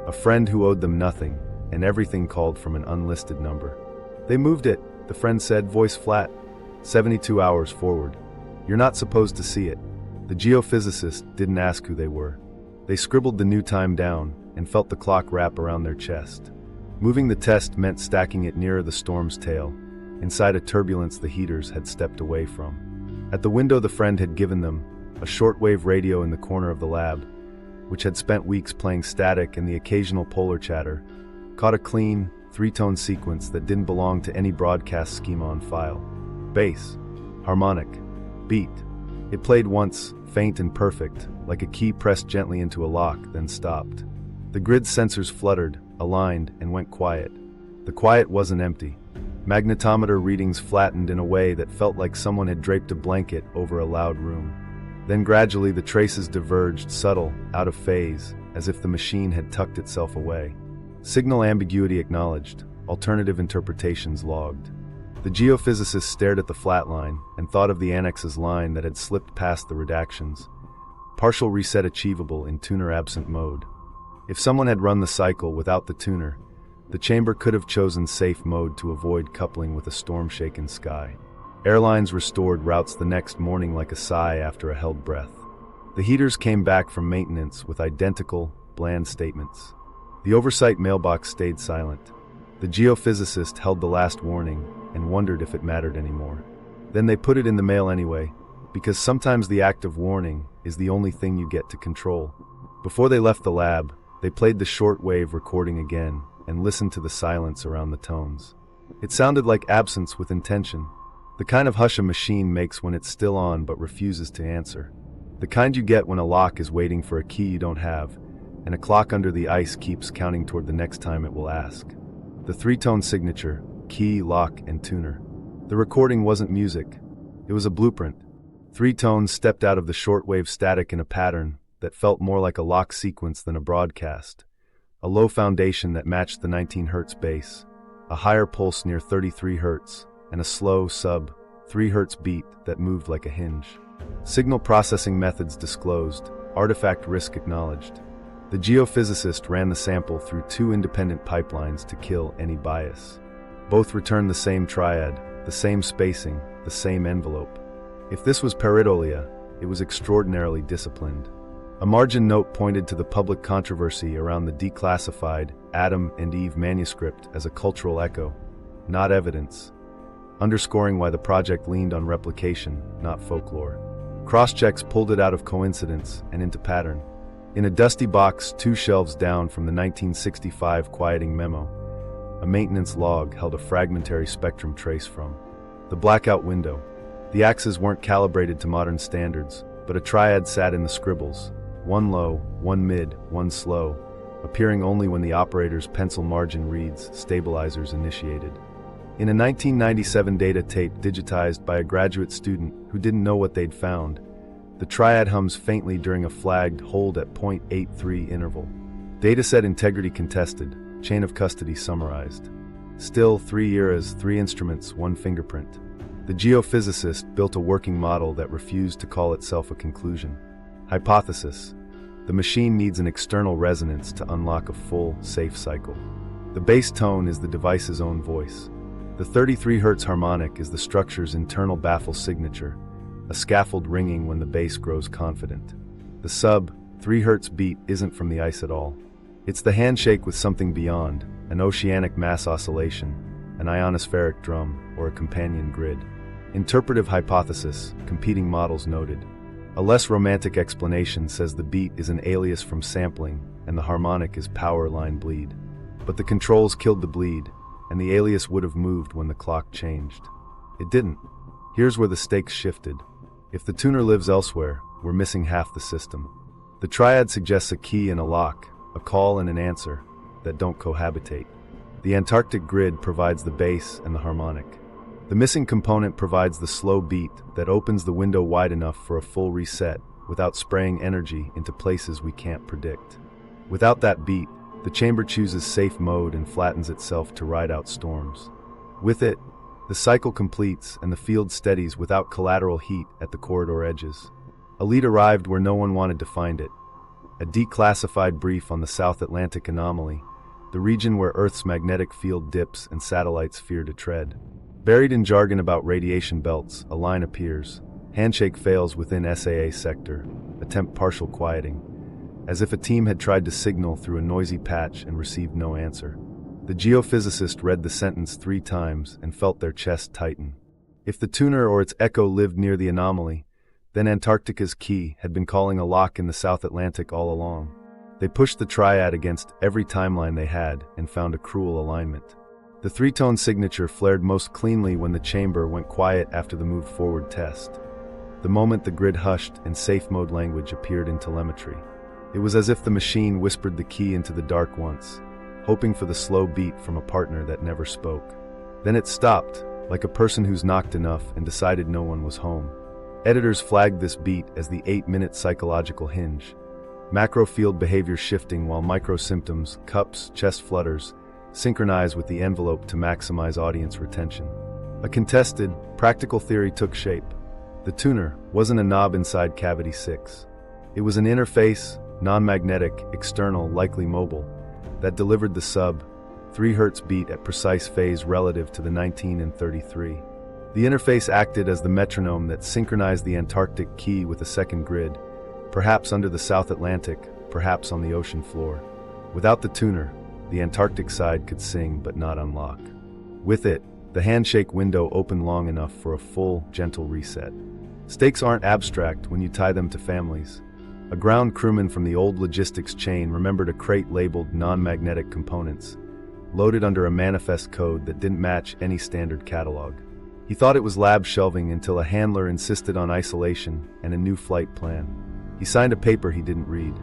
A friend who owed them nothing, and everything called from an unlisted number. "They moved it," the friend said, voice flat. 72 hours forward. "You're not supposed to see it." The geophysicist didn't ask who they were. They scribbled the new time down and felt the clock wrap around their chest. Moving the test meant stacking it nearer the storm's tail, inside a turbulence the heaters had stepped away from. At the window the friend had given them, a shortwave radio in the corner of the lab, which had spent weeks playing static and the occasional polar chatter, caught a clean, three-tone sequence that didn't belong to any broadcast schema on file. Bass, harmonic, beat. It played once, faint and perfect, like a key pressed gently into a lock, then stopped. The grid's sensors fluttered, aligned, and went quiet. The quiet wasn't empty. Magnetometer readings flattened in a way that felt like someone had draped a blanket over a loud room. Then gradually the traces diverged, subtle, out of phase, as if the machine had tucked itself away. Signal ambiguity acknowledged, alternative interpretations logged. The geophysicist stared at the flat line and thought of the annex's line that had slipped past the redactions. Partial reset achievable in tuner-absent mode. If someone had run the cycle without the tuner, the chamber could have chosen safe mode to avoid coupling with a storm-shaken sky. Airlines restored routes the next morning like a sigh after a held breath. The heaters came back from maintenance with identical, bland statements. The oversight mailbox stayed silent. The geophysicist held the last warning and wondered if it mattered anymore. Then they put it in the mail anyway, because sometimes the act of warning is the only thing you get to control. Before they left the lab, they played the shortwave recording again and listened to the silence around the tones. It sounded like absence with intention, the kind of hush a machine makes when it's still on but refuses to answer. The kind you get when a lock is waiting for a key you don't have, and a clock under the ice keeps counting toward the next time it will ask. The three-tone signature, key, lock, and tuner. The recording wasn't music. It was a blueprint. Three tones stepped out of the shortwave static in a pattern that felt more like a lock sequence than a broadcast. A low foundation that matched the 19 Hz bass, a higher pulse near 33 Hz, and a slow sub-3 Hz beat that moved like a hinge. Signal processing methods disclosed, artifact risk acknowledged. The geophysicist ran the sample through two independent pipelines to kill any bias. Both returned the same triad, the same spacing, the same envelope. If this was pareidolia, it was extraordinarily disciplined. A margin note pointed to the public controversy around the declassified Adam and Eve manuscript as a cultural echo, not evidence, underscoring why the project leaned on replication, not folklore. Cross-checks pulled it out of coincidence and into pattern. In a dusty box 2 shelves down from the 1965 quieting memo, a maintenance log held a fragmentary spectrum trace from the blackout window. The axes weren't calibrated to modern standards, but a triad sat in the scribbles, one low, one mid, one slow, appearing only when the operator's pencil margin reads stabilizers initiated. In a 1997 data tape digitized by a graduate student who didn't know what they'd found, the triad hums faintly during a flagged hold at .83 interval. Dataset integrity contested, chain of custody summarized. Still 3 eras, 3 instruments, 1 fingerprint. The geophysicist built a working model that refused to call itself a conclusion. Hypothesis: the machine needs an external resonance to unlock a full, safe cycle. The bass tone is the device's own voice. The 33 Hz harmonic is the structure's internal baffle signature, a scaffold ringing when the bass grows confident. The sub-3 Hz beat isn't from the ice at all. It's the handshake with something beyond, an oceanic mass oscillation, an ionospheric drum, or a companion grid. Interpretive hypothesis, competing models noted. A less romantic explanation says the beat is an alias from sampling and the harmonic is power line bleed. But the controls killed the bleed, and the alias would have moved when the clock changed. It didn't. Here's where the stakes shifted. If the tuner lives elsewhere, we're missing half the system. The triad suggests a key and a lock, a call and an answer, that don't cohabitate. The Antarctic grid provides the bass and the harmonic. The missing component provides the slow beat that opens the window wide enough for a full reset without spraying energy into places we can't predict. Without that beat, the chamber chooses safe mode and flattens itself to ride out storms. With it, the cycle completes and the field steadies without collateral heat at the corridor edges. A lead arrived where no one wanted to find it. A declassified brief on the South Atlantic Anomaly, the region where Earth's magnetic field dips and satellites fear to tread. Buried in jargon about radiation belts, a line appears. Handshake fails within SAA sector. Attempt partial quieting. As if a team had tried to signal through a noisy patch and received no answer. The geophysicist read the sentence 3 times and felt their chest tighten. If the tuner or its echo lived near the anomaly, then Antarctica's key had been calling a lock in the South Atlantic all along. They pushed the triad against every timeline they had and found a cruel alignment. The 3-tone signature flared most cleanly when the chamber went quiet after the move forward test. The moment the grid hushed and safe mode language appeared in telemetry. It was as if the machine whispered the key into the dark once, hoping for the slow beat from a partner that never spoke. Then it stopped, like a person who's knocked enough and decided no one was home. Editors flagged this beat as the 8-minute psychological hinge. Macro field behavior shifting while micro symptoms, cups, chest flutters, synchronize with the envelope to maximize audience retention. A contested, practical theory took shape. The tuner wasn't a knob inside cavity 6. It was an interface, non-magnetic, external, likely mobile, that delivered the sub-3 Hz beat at precise phase relative to the 19 and 33. The interface acted as the metronome that synchronized the Antarctic key with a second grid, perhaps under the South Atlantic, perhaps on the ocean floor. Without the tuner, the Antarctic side could sing but not unlock. With it, the handshake window opened long enough for a full, gentle reset. Stakes aren't abstract when you tie them to families. A ground crewman from the old logistics chain remembered a crate labeled non-magnetic components, loaded under a manifest code that didn't match any standard catalog. He thought it was lab shelving until a handler insisted on isolation and a new flight plan. He signed a paper he didn't read.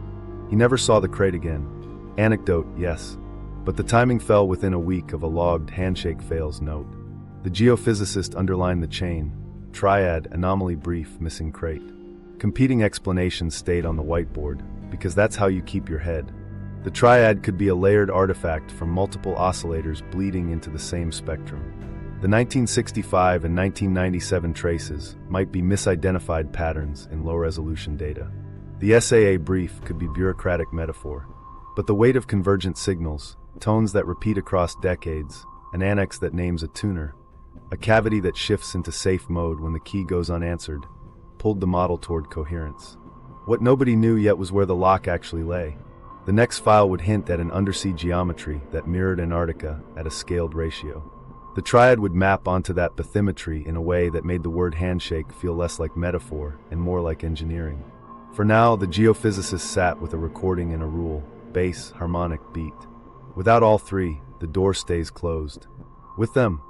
He never saw the crate again. Anecdote, yes. But the timing fell within a week of a logged handshake fails note. The geophysicist underlined the chain. Triad, anomaly brief, missing crate. Competing explanations stayed on the whiteboard, because that's how you keep your head. The triad could be a layered artifact from multiple oscillators bleeding into the same spectrum. The 1965 and 1997 traces might be misidentified patterns in low-resolution data. The SAA brief could be bureaucratic metaphor, but the weight of convergent signals, tones that repeat across decades, an annex that names a tuner, a cavity that shifts into safe mode when the key goes unanswered, pulled the model toward coherence. What nobody knew yet was where the lock actually lay. The next file would hint at an undersea geometry that mirrored Antarctica at a scaled ratio. The triad would map onto that bathymetry in a way that made the word handshake feel less like metaphor and more like engineering. For now, the geophysicist sat with a recording and a rule, bass, harmonic, beat. Without all three, the door stays closed. With them,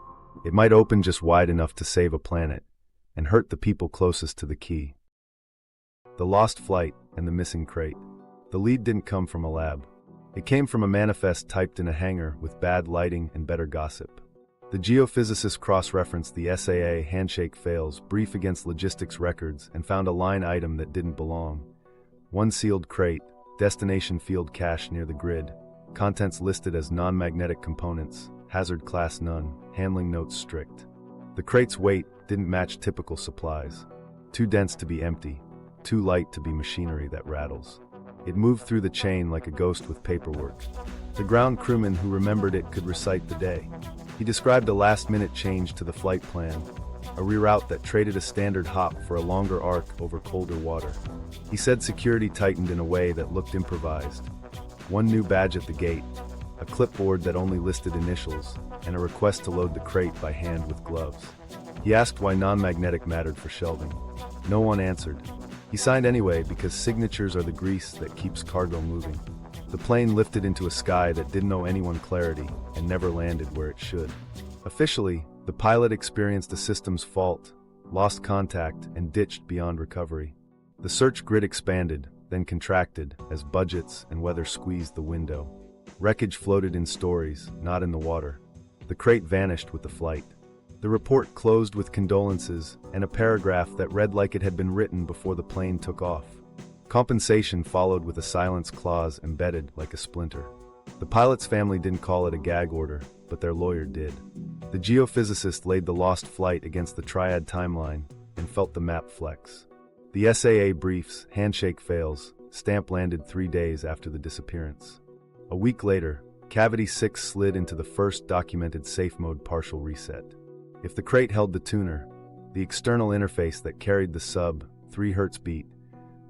it might open just wide enough to save a planet, and hurt the people closest to the key. The lost flight and the missing crate. The lead didn't come from a lab. It came from a manifest typed in a hangar with bad lighting and better gossip. The geophysicist cross-referenced the SAA handshake fails brief against logistics records and found a line item that didn't belong. One sealed crate, destination field cache near the grid, contents listed as non-magnetic components, hazard class none, handling notes strict. The crate's weight didn't match typical supplies. Too dense to be empty, too light to be machinery that rattles. It moved through the chain like a ghost with paperwork. The ground crewman who remembered it could recite the day. He described a last-minute change to the flight plan, a reroute that traded a standard hop for a longer arc over colder water. He said security tightened in a way that looked improvised. One new badge at the gate, a clipboard that only listed initials, and a request to load the crate by hand with gloves. He asked why non-magnetic mattered for shelving. No one answered. He signed anyway because signatures are the grease that keeps cargo moving. The plane lifted into a sky that didn't owe anyone clarity and never landed where it should. Officially, the pilot experienced a systems fault, lost contact, and ditched beyond recovery. The search grid expanded, then contracted, as budgets and weather squeezed the window. Wreckage floated in stories, not in the water. The crate vanished with the flight. The report closed with condolences and a paragraph that read like it had been written before the plane took off. Compensation followed with a silence clause embedded like a splinter. The pilot's family didn't call it a gag order, but their lawyer did. The geophysicist laid the lost flight against the triad timeline and felt the map flex. The SAA briefs, handshake fails, stamp landed 3 days after the disappearance. A week later, Cavity 6 slid into the first documented safe mode partial reset. If the crate held the tuner, the external interface that carried the sub 3 Hz beat,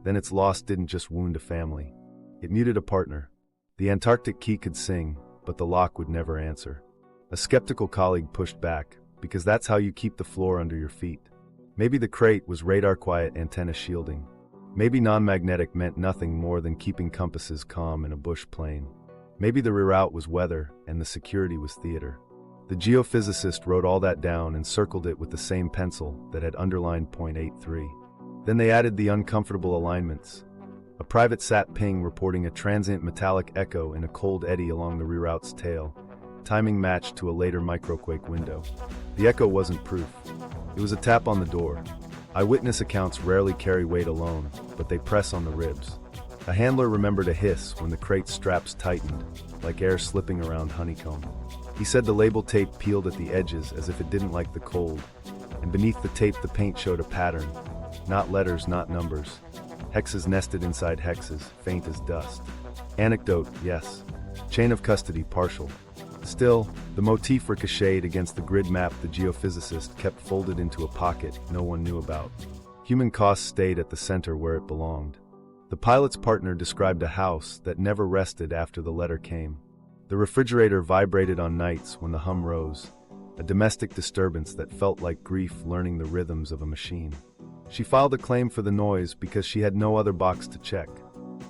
then its loss didn't just wound a family. It muted a partner. The Antarctic key could sing, but the lock would never answer. A skeptical colleague pushed back, because that's how you keep the floor under your feet. Maybe the crate was radar-quiet antenna shielding. Maybe non-magnetic meant nothing more than keeping compasses calm in a bush plane. Maybe the reroute was weather and the security was theater. The geophysicist wrote all that down and circled it with the same pencil that had underlined .83. Then they added the uncomfortable alignments. A private sat ping reporting a transient metallic echo in a cold eddy along the reroute's tail, timing matched to a later microquake window. The echo wasn't proof. It was a tap on the door. Eyewitness accounts rarely carry weight alone, but they press on the ribs. A handler remembered a hiss when the crate's straps tightened, like air slipping around honeycomb. He said the label tape peeled at the edges as if it didn't like the cold, and beneath the tape the paint showed a pattern. Not letters, not numbers. Hexes nested inside hexes, faint as dust. Anecdote, yes. Chain of custody, partial. Still, the motif ricocheted against the grid map the geophysicist kept folded into a pocket no one knew about. Human costs stayed at the center where it belonged. The pilot's partner described a house that never rested after the letter came. The refrigerator vibrated on nights when the hum rose, a domestic disturbance that felt like grief learning the rhythms of a machine. She filed a claim for the noise because she had no other box to check.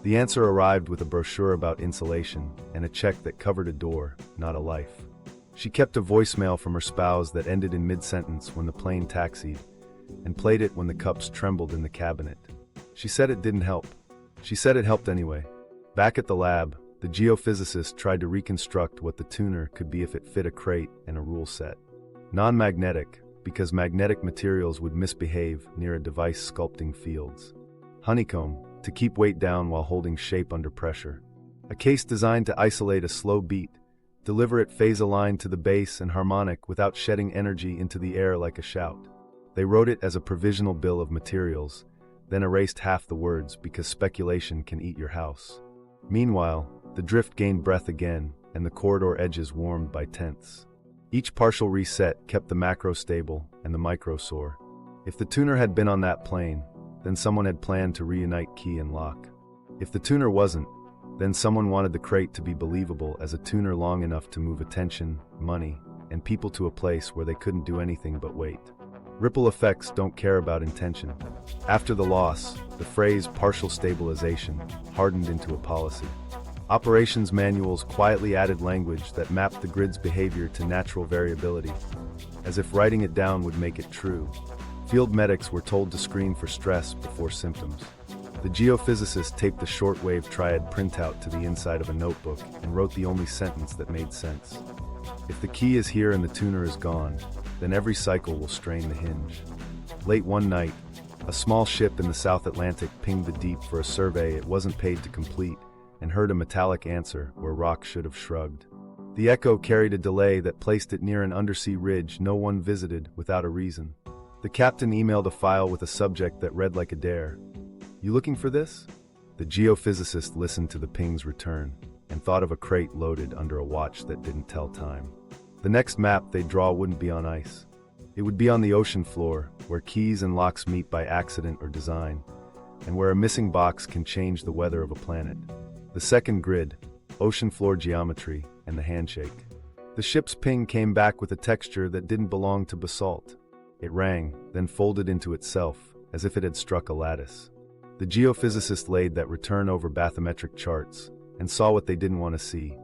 The answer arrived with a brochure about insulation and a check that covered a door, not a life. She kept a voicemail from her spouse that ended in mid-sentence when the plane taxied, and played it when the cups trembled in the cabinet. She said it didn't help. She said it helped anyway. Back at the lab, the geophysicist tried to reconstruct what the tuner could be if it fit a crate and a rule set. Non-magnetic, because magnetic materials would misbehave near a device sculpting fields. Honeycomb, to keep weight down while holding shape under pressure. A case designed to isolate a slow beat, deliver it phase-aligned to the bass and harmonic without shedding energy into the air like a shout. They wrote it as a provisional bill of materials, then erased half the words because speculation can eat your house. Meanwhile, the drift gained breath again, and the corridor edges warmed by tenths. Each partial reset kept the macro stable and the micro soar. If the tuner had been on that plane, then someone had planned to reunite key and lock. If the tuner wasn't, then someone wanted the crate to be believable as a tuner long enough to move attention, money, and people to a place where they couldn't do anything but wait. Ripple effects don't care about intention. After the loss, the phrase partial stabilization hardened into a policy. Operations manuals quietly added language that mapped the grid's behavior to natural variability, as if writing it down would make it true. Field medics were told to screen for stress before symptoms. The geophysicist taped the shortwave triad printout to the inside of a notebook and wrote the only sentence that made sense. If the key is here and the tuner is gone, then every cycle will strain the hinge. Late one night, a small ship in the South Atlantic pinged the deep for a survey it wasn't paid to complete and heard a metallic answer where rock should have shrugged. The echo carried a delay that placed it near an undersea ridge no one visited without a reason. The captain emailed a file with a subject that read like a dare. "You looking for this?" The geophysicist listened to the ping's return and thought of a crate loaded under a watch that didn't tell time. The next map they'd draw wouldn't be on ice. It would be on the ocean floor, where keys and locks meet by accident or design, and where a missing box can change the weather of a planet. The second grid, ocean floor geometry, and the handshake. The ship's ping came back with a texture that didn't belong to basalt. It rang, then folded into itself, as if it had struck a lattice. The geophysicist laid that return over bathymetric charts, and saw what they didn't want to see.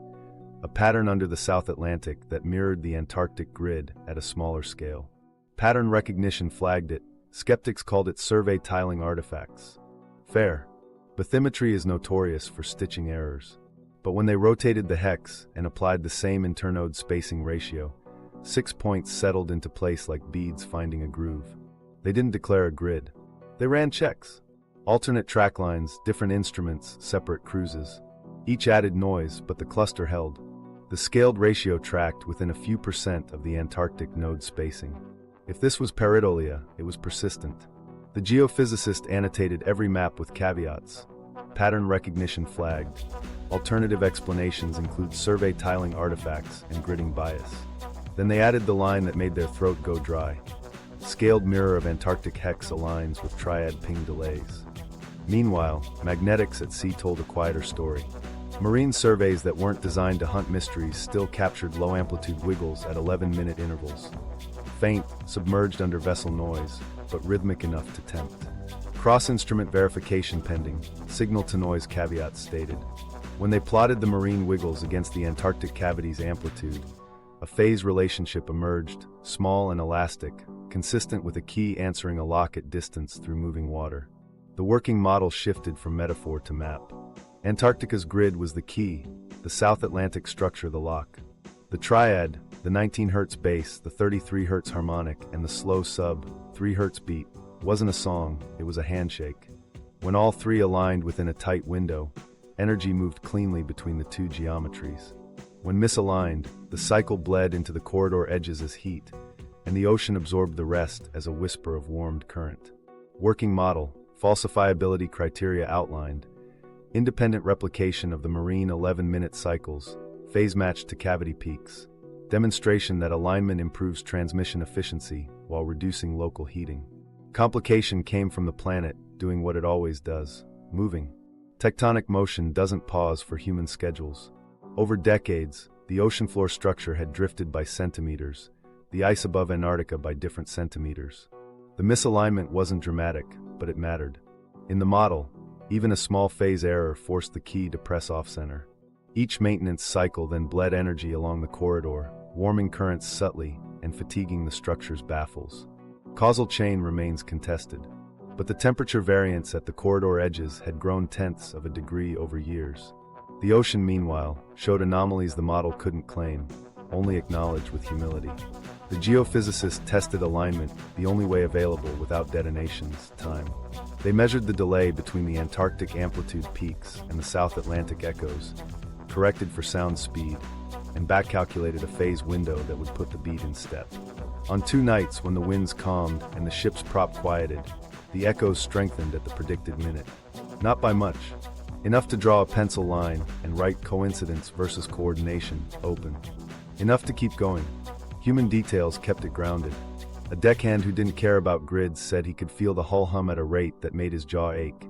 A pattern under the South Atlantic that mirrored the Antarctic grid at a smaller scale. Pattern recognition flagged it. Skeptics called it survey tiling artifacts. Fair. Bathymetry is notorious for stitching errors. But when they rotated the hex and applied the same internode spacing ratio, 6 points settled into place like beads finding a groove. They didn't declare a grid. They ran checks. Alternate track lines, different instruments, separate cruises. Each added noise, but the cluster held. The scaled ratio tracked within a few percent of the Antarctic node spacing. If this was pareidolia, it was persistent. The geophysicist annotated every map with caveats. Pattern recognition flagged. Alternative explanations include survey tiling artifacts and gridding bias. Then they added the line that made their throat go dry. Scaled mirror of Antarctic hex aligns with triad ping delays. Meanwhile, magnetics at sea told a quieter story. Marine surveys that weren't designed to hunt mysteries still captured low-amplitude wiggles at 11-minute intervals. Faint, submerged under vessel noise, but rhythmic enough to tempt. Cross-instrument verification pending, signal-to-noise caveats stated. When they plotted the marine wiggles against the Antarctic cavity's amplitude, a phase relationship emerged, small and elastic, consistent with a key answering a lock at distance through moving water. The working model shifted from metaphor to map. Antarctica's grid was the key, the South Atlantic structure the lock. The triad, the 19 Hz bass, the 33 Hz harmonic, and the slow sub, 3 Hz beat, wasn't a song, it was a handshake. When all three aligned within a tight window, energy moved cleanly between the two geometries. When misaligned, the cycle bled into the corridor edges as heat, and the ocean absorbed the rest as a whisper of warmed current. Working model, falsifiability criteria outlined, independent replication of the marine 11-minute cycles, phase match to cavity peaks, demonstration that alignment improves transmission efficiency while reducing local heating. Complication came from the planet doing what it always does, moving. Tectonic motion doesn't pause for human schedules. Over decades, the ocean floor structure had drifted by centimeters, the ice above Antarctica by different centimeters. The misalignment wasn't dramatic, but it mattered. In the model, even a small phase error forced the key to press off-center. Each maintenance cycle then bled energy along the corridor, warming currents subtly and fatiguing the structure's baffles. Causal chain remains contested, but the temperature variance at the corridor edges had grown tenths of a degree over years. The ocean, meanwhile, showed anomalies the model couldn't claim, only acknowledge with humility. The geophysicists tested alignment, the only way available without detonations, time. They measured the delay between the Antarctic amplitude peaks and the South Atlantic echoes, corrected for sound speed, and back-calculated a phase window that would put the beat in step. On 2 nights when the winds calmed and the ship's prop quieted, the echoes strengthened at the predicted minute. Not by much. Enough to draw a pencil line and write coincidence versus coordination open. Enough to keep going. Human details kept it grounded. A deckhand who didn't care about grids said he could feel the hull hum at a rate that made his jaw ache,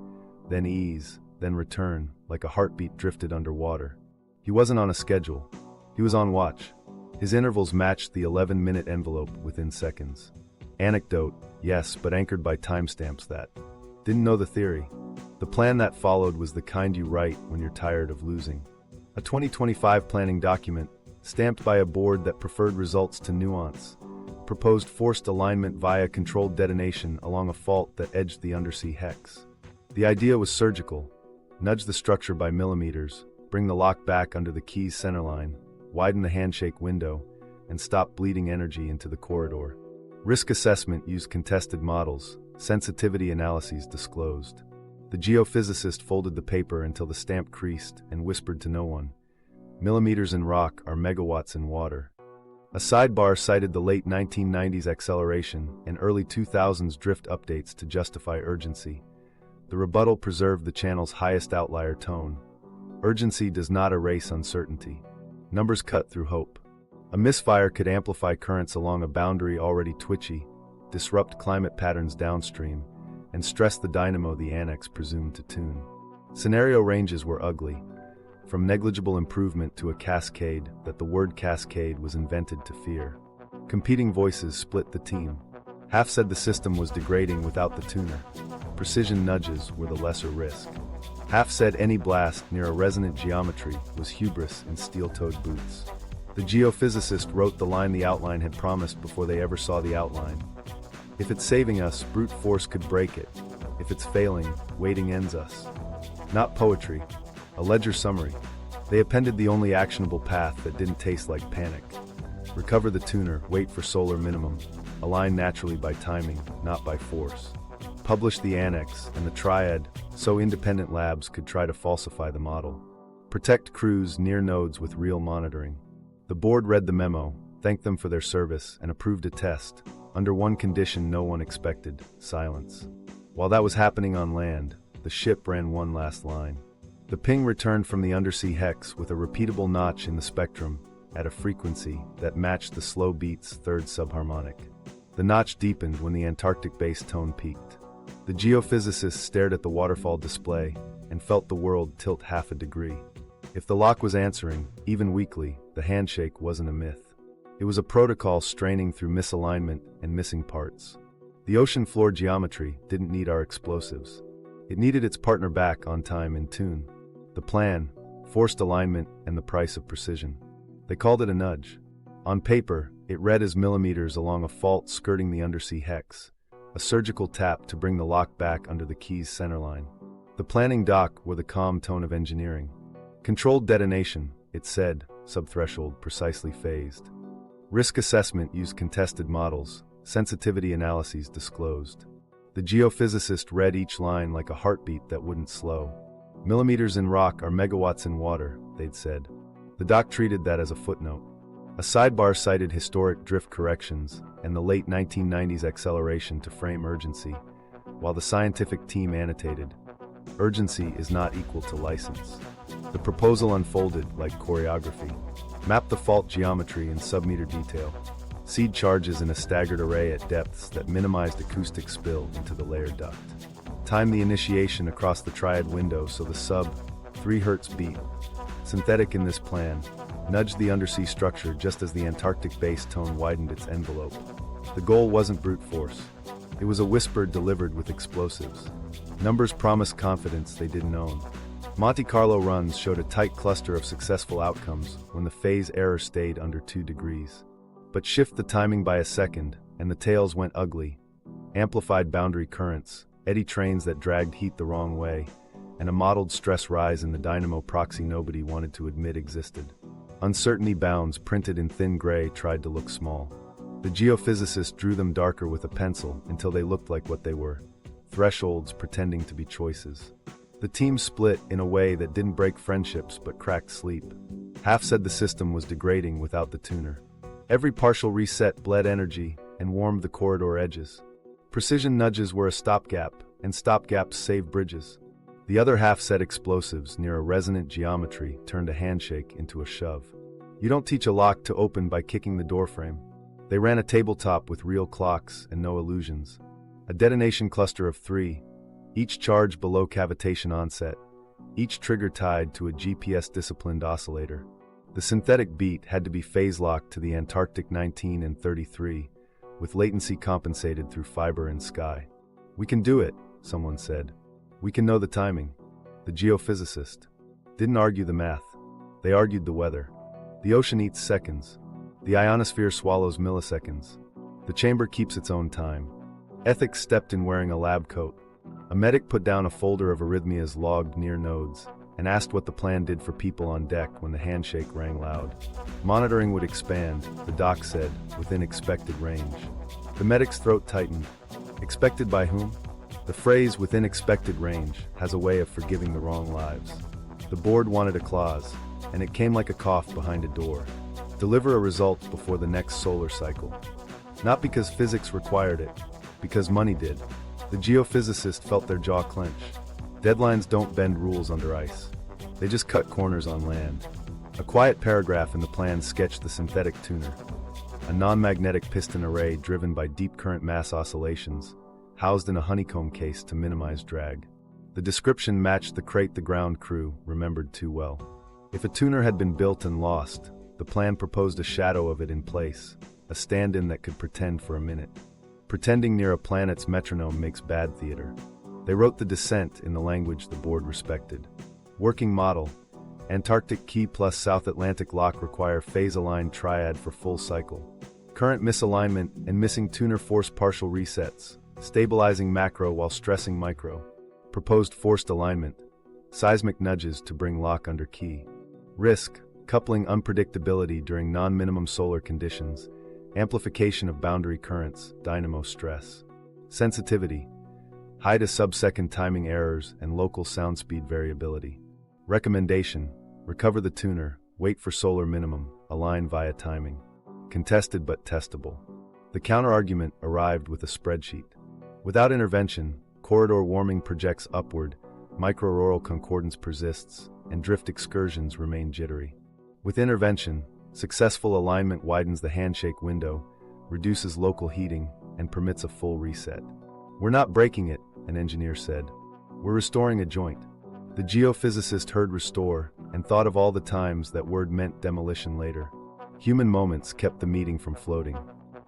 then ease, then return, like a heartbeat drifted underwater. He wasn't on a schedule. He was on watch. His intervals matched the 11-minute envelope within seconds. Anecdote, yes, but anchored by timestamps that. Didn't know the theory. The plan that followed was the kind you write when you're tired of losing. A 2025 planning document, stamped by a board that preferred results to nuance, proposed forced alignment via controlled detonation along a fault that edged the undersea hex. The idea was surgical. Nudge the structure by millimeters, bring the lock back under the key's centerline, widen the handshake window, and stop bleeding energy into the corridor. Risk assessment used contested models, sensitivity analyses disclosed. The geophysicist folded the paper until the stamp creased and whispered to no one. Millimeters in rock are megawatts in water. A sidebar cited the late 1990s acceleration and early 2000s drift updates to justify urgency. The rebuttal preserved the channel's highest outlier tone. Urgency does not erase uncertainty. Numbers cut through hope. A misfire could amplify currents along a boundary already twitchy, disrupt climate patterns downstream, and stress the dynamo the annex presumed to tune. Scenario ranges were ugly, from negligible improvement to a cascade that the word cascade was invented to fear. Competing voices split the team. Half said the system was degrading without the tuner. Precision nudges were the lesser risk. Half said any blast near a resonant geometry was hubris in steel-toed boots. The geophysicist wrote the line the outline had promised before they ever saw the outline. If it's saving us, brute force could break it. If it's failing, waiting ends us. Not poetry, a ledger summary. They appended the only actionable path that didn't taste like panic. Recover the tuner, wait for solar minimum. Align naturally by timing, not by force. Publish the annex and the triad so independent labs could try to falsify the model. Protect crews near nodes with real monitoring. The board read the memo, thanked them for their service, and approved a test, under one condition no one expected: silence. While that was happening on land, the ship ran one last line. The ping returned from the undersea hex with a repeatable notch in the spectrum at a frequency that matched the slow beat's third subharmonic. The notch deepened when the Antarctic base tone peaked. The geophysicists stared at the waterfall display and felt the world tilt half a degree. If the lock was answering, even weakly, the handshake wasn't a myth. It was a protocol straining through misalignment and missing parts. The ocean floor geometry didn't need our explosives. It needed its partner back on time in tune. The plan, forced alignment, and the price of precision. They called it a nudge. On paper, it read as millimeters along a fault skirting the undersea hex, a surgical tap to bring the lock back under the key's centerline. The planning doc wore the calm tone of engineering. Controlled detonation, it said, subthreshold precisely phased. Risk assessment used contested models, sensitivity analyses disclosed. The geophysicist read each line like a heartbeat that wouldn't slow. Millimeters in rock are megawatts in water, they'd said. The doc treated that as a footnote. A sidebar cited historic drift corrections and the late 1990s acceleration to frame urgency, while the scientific team annotated, urgency is not equal to license. The proposal unfolded like choreography. Map the fault geometry in submeter detail. Seed charges in a staggered array at depths that minimized acoustic spill into the layered duct. Time the initiation across the triad window so the sub 3 Hz beat. Synthetic in this plan, nudged the undersea structure just as the Antarctic base tone widened its envelope. The goal wasn't brute force. It was a whisper delivered with explosives. Numbers promised confidence they didn't own. Monte Carlo runs showed a tight cluster of successful outcomes when the phase error stayed under 2 degrees. But shift the timing by a second, and the tails went ugly. Amplified boundary currents, eddy trains that dragged heat the wrong way, and a modeled stress rise in the dynamo proxy nobody wanted to admit existed. Uncertainty bounds printed in thin gray tried to look small. The geophysicist drew them darker with a pencil until they looked like what they were: thresholds pretending to be choices. The team split in a way that didn't break friendships but cracked sleep. Half said the system was degrading without the tuner. Every partial reset bled energy and warmed the corridor edges. Precision nudges were a stopgap, and stopgaps save bridges. The other half said explosives near a resonant geometry turned a handshake into a shove. You don't teach a lock to open by kicking the doorframe. They ran a tabletop with real clocks and no illusions. A detonation cluster of 3, each charge below cavitation onset, each trigger tied to a GPS-disciplined oscillator. The synthetic beat had to be phase-locked to the Antarctic 19 and 33, with latency compensated through fiber and sky. "We can do it," someone said. "We can know the timing." The geophysicist didn't argue the math. They argued the weather. The ocean eats seconds. The ionosphere swallows milliseconds. The chamber keeps its own time. Ethics stepped in wearing a lab coat. A medic put down a folder of arrhythmias logged near nodes and asked what the plan did for people on deck when the handshake rang loud. Monitoring would expand, the doc said, within expected range. The medic's throat tightened. Expected by whom? The phrase "within expected range" has a way of forgiving the wrong lives. The board wanted a clause, and it came like a cough behind a door. Deliver a result before the next solar cycle. Not because physics required it, because money did. The geophysicist felt their jaw clench. Deadlines don't bend rules under ice. They just cut corners on land. A quiet paragraph in the plan sketched the synthetic tuner. A non-magnetic piston array driven by deep current mass oscillations, housed in a honeycomb case to minimize drag. The description matched the crate the ground crew remembered too well. If a tuner had been built and lost, the plan proposed a shadow of it in place, a stand-in that could pretend for a minute. Pretending near a planet's metronome makes bad theater. They wrote the dissent in the language the board respected. Working model: Antarctic key plus South Atlantic lock require phase-aligned triad for full cycle. Current misalignment and missing tuner force partial resets, stabilizing macro while stressing micro. Proposed forced alignment: seismic nudges to bring lock under key. Risk: coupling unpredictability during non-minimum solar conditions, amplification of boundary currents, dynamo stress. Sensitivity, high to sub-second timing errors and local sound speed variability. Recommendation, recover the tuner, wait for solar minimum, align via timing. Contested but testable. The counterargument arrived with a spreadsheet. Without intervention, corridor warming projects upward, microauroral concordance persists, and drift excursions remain jittery. With intervention, successful alignment widens the handshake window, reduces local heating, and permits a full reset. "We're not breaking it," an engineer said. "We're restoring a joint." The geophysicist heard restore and thought of all the times that word meant demolition later. Human moments kept the meeting from floating.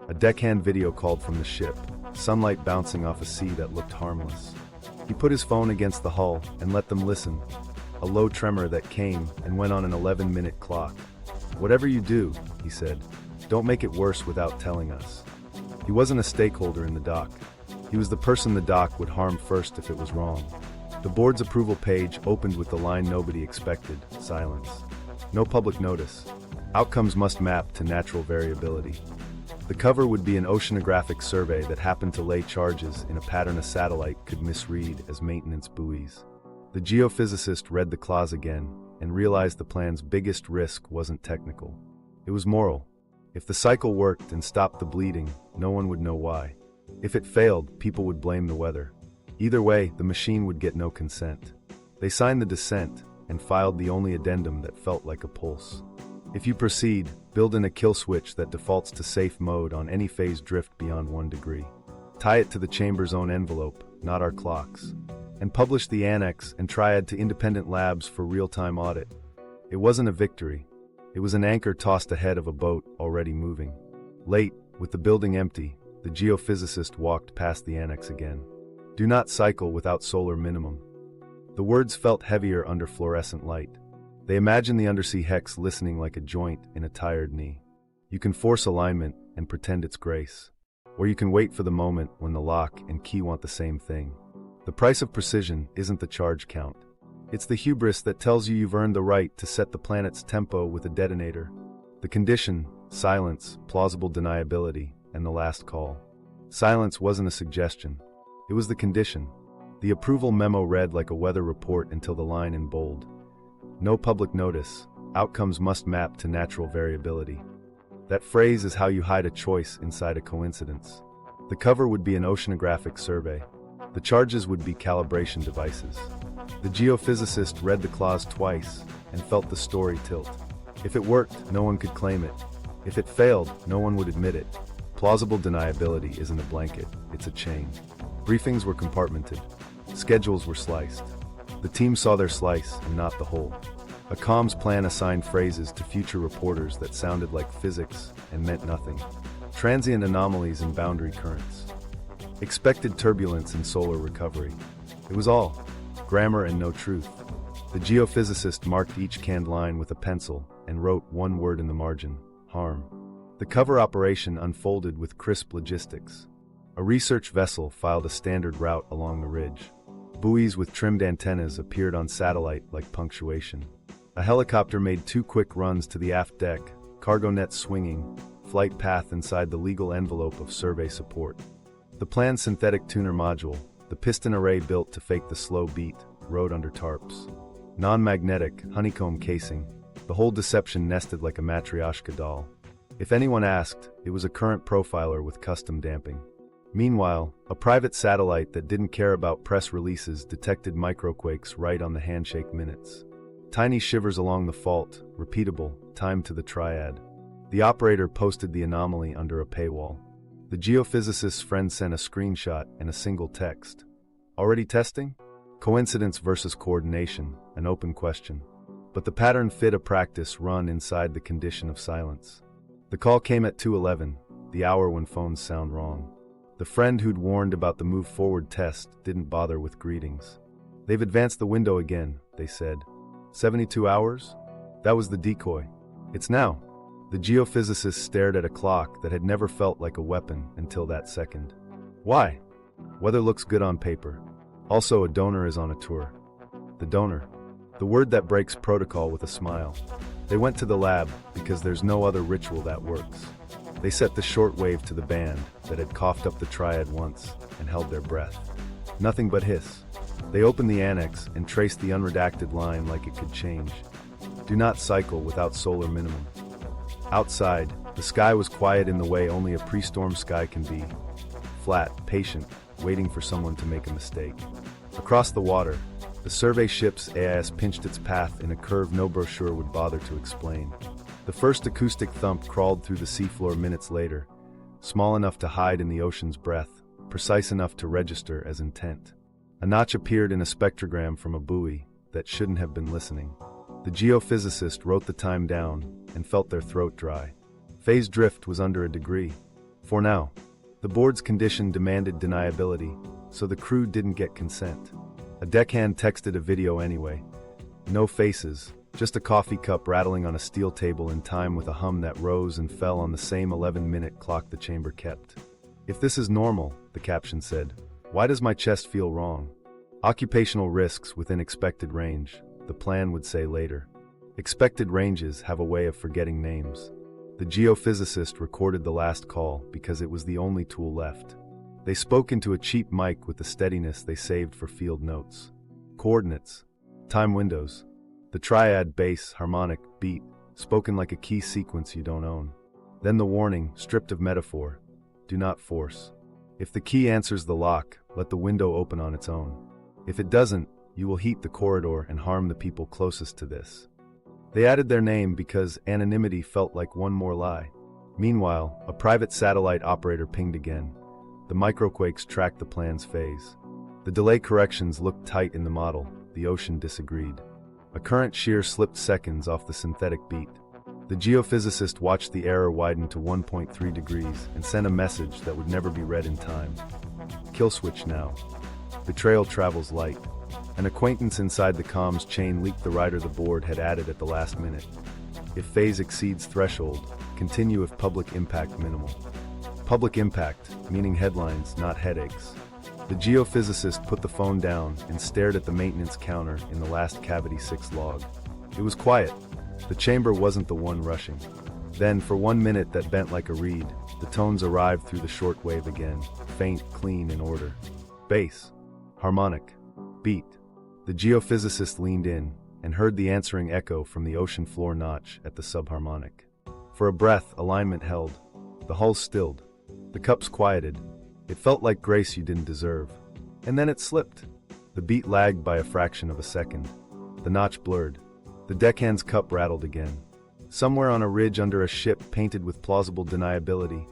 A deckhand video called from the ship, sunlight bouncing off a sea that looked harmless. He put his phone against the hull and let them listen. A low tremor that came and went on an 11-minute clock. "Whatever you do," he said, "don't make it worse without telling us." He wasn't a stakeholder in the dock. He was the person the dock would harm first if it was wrong. The board's approval page opened with the line nobody expected, silence. No public notice. Outcomes must map to natural variability. The cover would be an oceanographic survey that happened to lay charges in a pattern a satellite could misread as maintenance buoys. The geophysicist read the clause again and realized the plan's biggest risk wasn't technical. It was moral. If the cycle worked and stopped the bleeding, no one would know why. If it failed, people would blame the weather. Either way, the machine would get no consent. They signed the dissent and filed the only addendum that felt like a pulse. If you proceed, build in a kill switch that defaults to safe mode on any phase drift beyond 1 degree. Tie it to the chamber's own envelope, not our clocks. And publish the annex and triad to independent labs for real-time audit. It wasn't a victory. It was an anchor tossed ahead of a boat already moving. Late, with the building empty, the geophysicist walked past the annex again. "Do not cycle without solar minimum." The words felt heavier under fluorescent light. They imagined the undersea hex listening like a joint in a tired knee. You can force alignment and pretend it's grace. Or you can wait for the moment when the lock and key want the same thing. The price of precision isn't the charge count. It's the hubris that tells you you've earned the right to set the planet's tempo with a detonator. The condition, silence, plausible deniability, and the last call. Silence wasn't a suggestion. It was the condition. The approval memo read like a weather report until the line in bold. No public notice. Outcomes must map to natural variability. That phrase is how you hide a choice inside a coincidence. The cover would be an oceanographic survey. The charges would be calibration devices. The geophysicist read the clause twice and felt the story tilt. If it worked, no one could claim it. If it failed, no one would admit it. Plausible deniability isn't a blanket, it's a chain. Briefings were compartmented. Schedules were sliced. The team saw their slice and not the whole. A comms plan assigned phrases to future reporters that sounded like physics and meant nothing. Transient anomalies and boundary currents. Expected turbulence in solar recovery. It was all grammar and no truth. The geophysicist marked each canned line with a pencil and wrote one word in the margin: harm. The cover operation unfolded with crisp logistics. A research vessel filed a standard route along the ridge. Buoys with trimmed antennas appeared on satellite like punctuation. A helicopter made 2 quick runs to the aft deck, cargo nets swinging, flight path inside the legal envelope of survey support. The planned synthetic tuner module, the piston array built to fake the slow beat, rode under tarps. Non-magnetic, honeycomb casing, the whole deception nested like a matryoshka doll. If anyone asked, it was a current profiler with custom damping. Meanwhile, a private satellite that didn't care about press releases detected microquakes right on the handshake minutes. Tiny shivers along the fault, repeatable, timed to the triad. The operator posted the anomaly under a paywall. The geophysicist's friend sent a screenshot and a single text. Already testing? Coincidence versus coordination, an open question. But the pattern fit a practice run inside the condition of silence. The call came at 2:11, the hour when phones sound wrong. The friend who'd warned about the move forward test didn't bother with greetings. "They've advanced the window again," they said. 72 hours? That was the decoy. "It's now." The geophysicist stared at a clock that had never felt like a weapon until that second. "Why?" "Weather looks good on paper. Also, a donor is on a tour." The donor. The word that breaks protocol with a smile. They went to the lab because there's no other ritual that works. They set the shortwave to the band that had coughed up the triad once and held their breath. Nothing but hiss. They opened the annex and traced the unredacted line like it could change. Do not cycle without solar minimum. Outside, the sky was quiet in the way only a pre-storm sky can be. Flat, patient, waiting for someone to make a mistake. Across the water, the survey ship's AIS pinched its path in a curve no brochure would bother to explain. The first acoustic thump crawled through the seafloor minutes later, small enough to hide in the ocean's breath, precise enough to register as intent. A notch appeared in a spectrogram from a buoy that shouldn't have been listening. The geophysicist wrote the time down and felt their throat dry. Phase drift was under a degree. For now, the board's condition demanded deniability, so the crew didn't get consent. A deckhand texted a video anyway. No faces, just a coffee cup rattling on a steel table in time with a hum that rose and fell on the same 11-minute clock the chamber kept. If this is normal, the caption said, why does my chest feel wrong? Occupational risks within expected range, the plan would say later. Expected ranges have a way of forgetting names. The geophysicist recorded the last call because it was the only tool left. They spoke into a cheap mic with the steadiness they saved for field notes. Coordinates. Time windows. The triad, bass, harmonic, beat, spoken like a key sequence you don't own. Then the warning, stripped of metaphor. Do not force. If the key answers the lock, let the window open on its own. If it doesn't, you will heat the corridor and harm the people closest to this. They added their name because anonymity felt like one more lie. Meanwhile, a private satellite operator pinged again. The microquakes tracked the plan's phase. The delay corrections looked tight in the model. The ocean disagreed. A current shear slipped seconds off the synthetic beat. The geophysicist watched the error widen to 1.3 degrees and sent a message that would never be read in time. Kill switch now. Betrayal travels light. An acquaintance inside the comms chain leaked the writer the board had added at the last minute. If phase exceeds threshold, continue if public impact minimal. Public impact, meaning headlines, not headaches. The geophysicist put the phone down and stared at the maintenance counter in the last cavity 6 log. It was quiet. The chamber wasn't the one rushing. Then, for 1 minute that bent like a reed, the tones arrived through the shortwave again, faint, clean, in order. Bass. Harmonic. Beat. The geophysicist leaned in and heard the answering echo from the ocean floor notch at the subharmonic. For a breath, alignment held. The hull stilled. The cups quieted. It felt like grace you didn't deserve. And then it slipped. The beat lagged by a fraction of a second. The notch blurred. The deckhand's cup rattled again. Somewhere on a ridge under a ship painted with plausible deniability,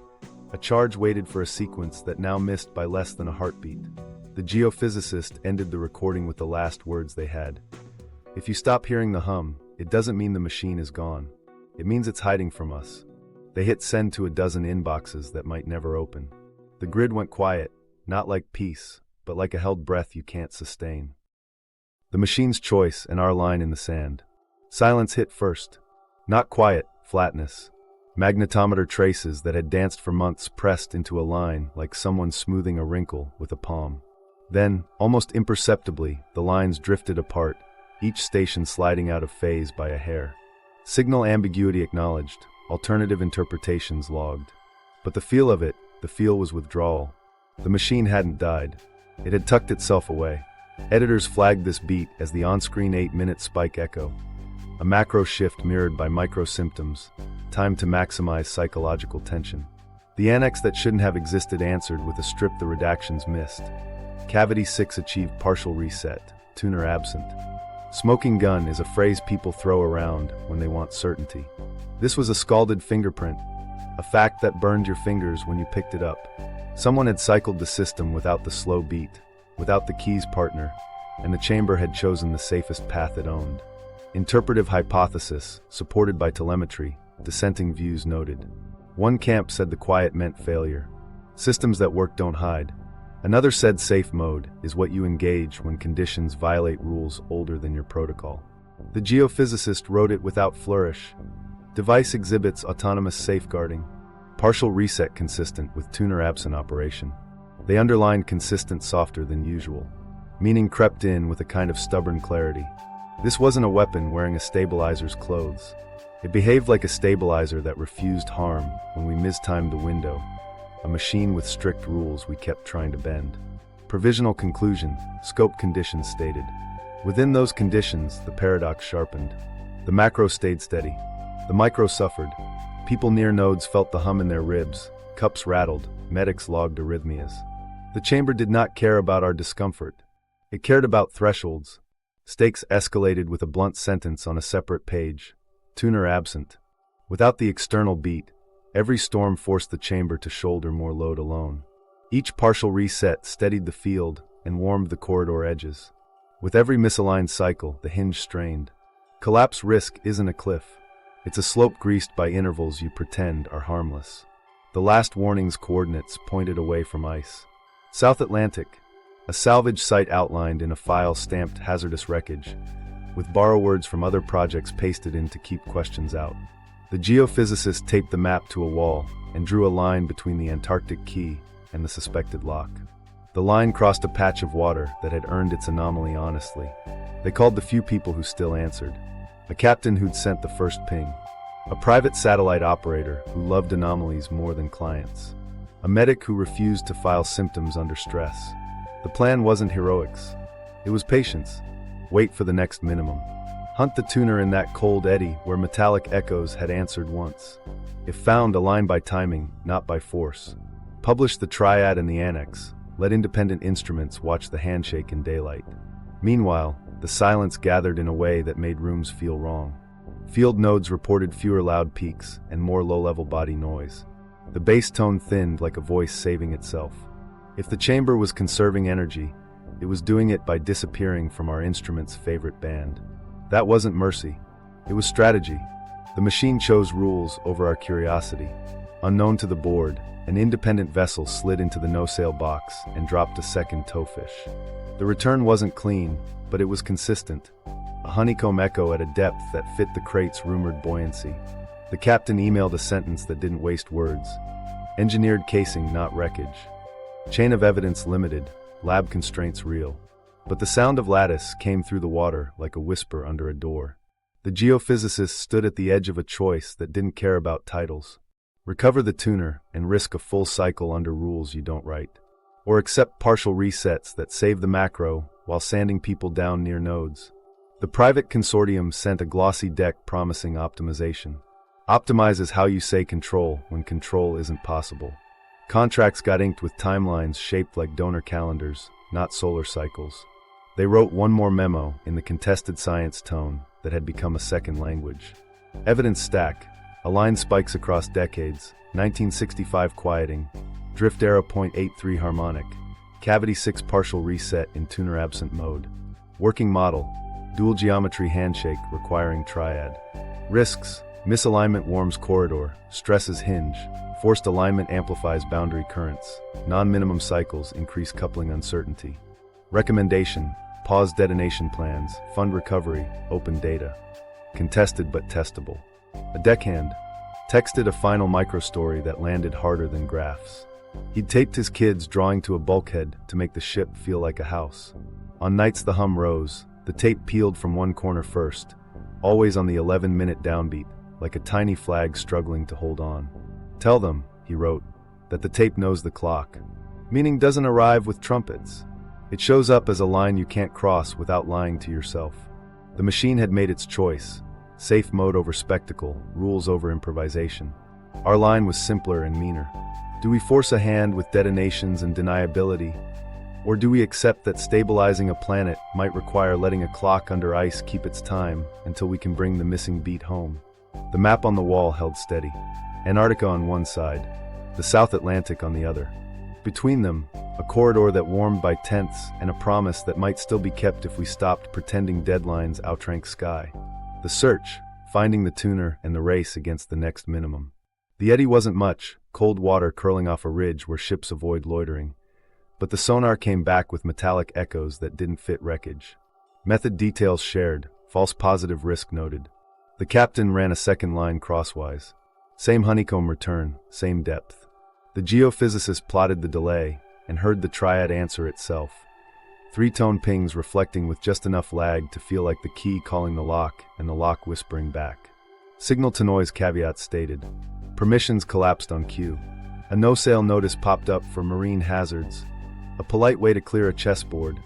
a charge waited for a sequence that now missed by less than a heartbeat. The geophysicist ended the recording with the last words they had. If you stop hearing the hum, it doesn't mean the machine is gone. It means it's hiding from us. They hit send to a dozen inboxes that might never open. The grid went quiet, not like peace, but like a held breath you can't sustain. The machine's choice and our line in the sand. Silence hit first. Not quiet, flatness. Magnetometer traces that had danced for months pressed into a line like someone smoothing a wrinkle with a palm. Then, almost imperceptibly, the lines drifted apart, each station sliding out of phase by a hair. Signal ambiguity acknowledged, alternative interpretations logged. But the feel of it, the feel was withdrawal. The machine hadn't died. It had tucked itself away. Editors flagged this beat as the on-screen 8-minute spike echo. A macro shift mirrored by micro symptoms, time to maximize psychological tension. The annex that shouldn't have existed answered with a strip the redactions missed. Cavity 6 achieved partial reset, tuner absent. Smoking gun is a phrase people throw around when they want certainty. This was a scalded fingerprint, a fact that burned your fingers when you picked it up. Someone had cycled the system without the slow beat, without the keys partner, and the chamber had chosen the safest path it owned. Interpretive hypothesis, supported by telemetry, dissenting views noted. One camp said the quiet meant failure. Systems that work don't hide. Another said safe mode is what you engage when conditions violate rules older than your protocol. The geophysicist wrote it without flourish. Device exhibits autonomous safeguarding. Partial reset consistent with tuner absent operation. They underlined consistent softer than usual. Meaning crept in with a kind of stubborn clarity. This wasn't a weapon wearing a stabilizer's clothes. It behaved like a stabilizer that refused harm when we mistimed the window, a machine with strict rules we kept trying to bend. Provisional conclusion, scope conditions stated. Within those conditions, the paradox sharpened. The macro stayed steady. The micro suffered. People near nodes felt the hum in their ribs, cups rattled, medics logged arrhythmias. The chamber did not care about our discomfort. It cared about thresholds. Stakes escalated with a blunt sentence on a separate page. Tuner absent. Without the external beat, every storm forced the chamber to shoulder more load alone. Each partial reset steadied the field and warmed the corridor edges. With every misaligned cycle, the hinge strained. Collapse risk isn't a cliff. It's a slope greased by intervals you pretend are harmless. The last warning's coordinates pointed away from ice. South Atlantic, a salvage site outlined in a file stamped hazardous wreckage, with borrow words from other projects pasted in to keep questions out. The geophysicist taped the map to a wall and drew a line between the Antarctic key and the suspected lock. The line crossed a patch of water that had earned its anomaly honestly. They called the few people who still answered. A captain who'd sent the first ping. A private satellite operator who loved anomalies more than clients. A medic who refused to file symptoms under stress. The plan wasn't heroics. It was patience. Wait for the next minimum. Hunt the tuner in that cold eddy where metallic echoes had answered once. If found, align by timing, not by force. Publish the triad and the annex. Let independent instruments watch the handshake in daylight. Meanwhile, the silence gathered in a way that made rooms feel wrong. Field nodes reported fewer loud peaks and more low-level body noise. The bass tone thinned like a voice saving itself. If the chamber was conserving energy, it was doing it by disappearing from our instrument's favorite band. That wasn't mercy. It was strategy. The machine chose rules over our curiosity. Unknown to the board, an independent vessel slid into the no-sail box and dropped a second towfish. The return wasn't clean, but it was consistent. A honeycomb echo at a depth that fit the crate's rumored buoyancy. The captain emailed a sentence that didn't waste words. Engineered casing, not wreckage. Chain of evidence limited, lab constraints real. But the sound of lattice came through the water like a whisper under a door. The geophysicist stood at the edge of a choice that didn't care about titles. Recover the tuner and risk a full cycle under rules you don't write. Or accept partial resets that save the macro while sanding people down near nodes. The private consortium sent a glossy deck promising optimization. Optimize is how you say control when control isn't possible. Contracts got inked with timelines shaped like donor calendars, not solar cycles. They wrote one more memo in the contested science tone that had become a second language. Evidence stack, aligned spikes across decades, 1965 quieting, drift era 0.83 harmonic, cavity 6 partial reset in tuner absent mode. Working model, dual geometry handshake requiring triad. Risks, misalignment warms corridor, stresses hinge, forced alignment amplifies boundary currents, non-minimum cycles increase coupling uncertainty. Recommendation, pause detonation plans, fund recovery, open data. Contested but testable. A deckhand, texted a final microstory that landed harder than graphs. He'd taped his kids drawing to a bulkhead to make the ship feel like a house. On nights the hum rose, the tape peeled from one corner first, always on the 11-minute downbeat, like a tiny flag struggling to hold on. Tell them, he wrote, that the tape knows the clock. Meaning doesn't arrive with trumpets. It shows up as a line you can't cross without lying to yourself. The machine had made its choice. Safe mode over spectacle, rules over improvisation. Our line was simpler and meaner. Do we force a hand with detonations and deniability? Or do we accept that stabilizing a planet might require letting a clock under ice keep its time until we can bring the missing beat home? The map on the wall held steady. Antarctica on one side, the South Atlantic on the other. Between them, a corridor that warmed by tenths and a promise that might still be kept if we stopped pretending deadlines outrank sky. The search, finding the tuner, and the race against the next minimum. The eddy wasn't much, cold water curling off a ridge where ships avoid loitering. But the sonar came back with metallic echoes that didn't fit wreckage. Method details shared, false positive risk noted. The captain ran a second line crosswise. Same honeycomb return, same depth. The geophysicist plotted the delay and heard the triad answer itself. 3-tone pings reflecting with just enough lag to feel like the key calling the lock and the lock whispering back. Signal to noise caveat stated. Permissions collapsed on cue. A no-sail notice popped up for marine hazards. A polite way to clear a chessboard.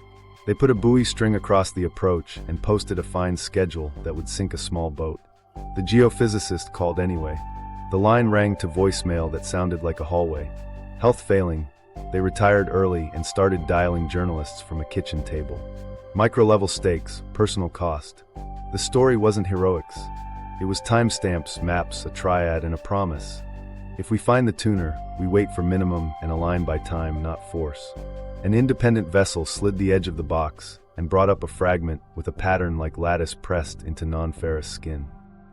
They put a buoy string across the approach and posted a fine schedule that would sink a small boat. The geophysicist called anyway. The line rang to voicemail that sounded like a hallway. Health failing, they retired early and started dialing journalists from a kitchen table. Micro-level stakes, personal cost. The story wasn't heroics. It was timestamps, maps, a triad, and a promise. If we find the tuner, we wait for minimum and align by time, not force. An independent vessel slid the edge of the box and brought up a fragment with a pattern like lattice pressed into non-ferrous skin.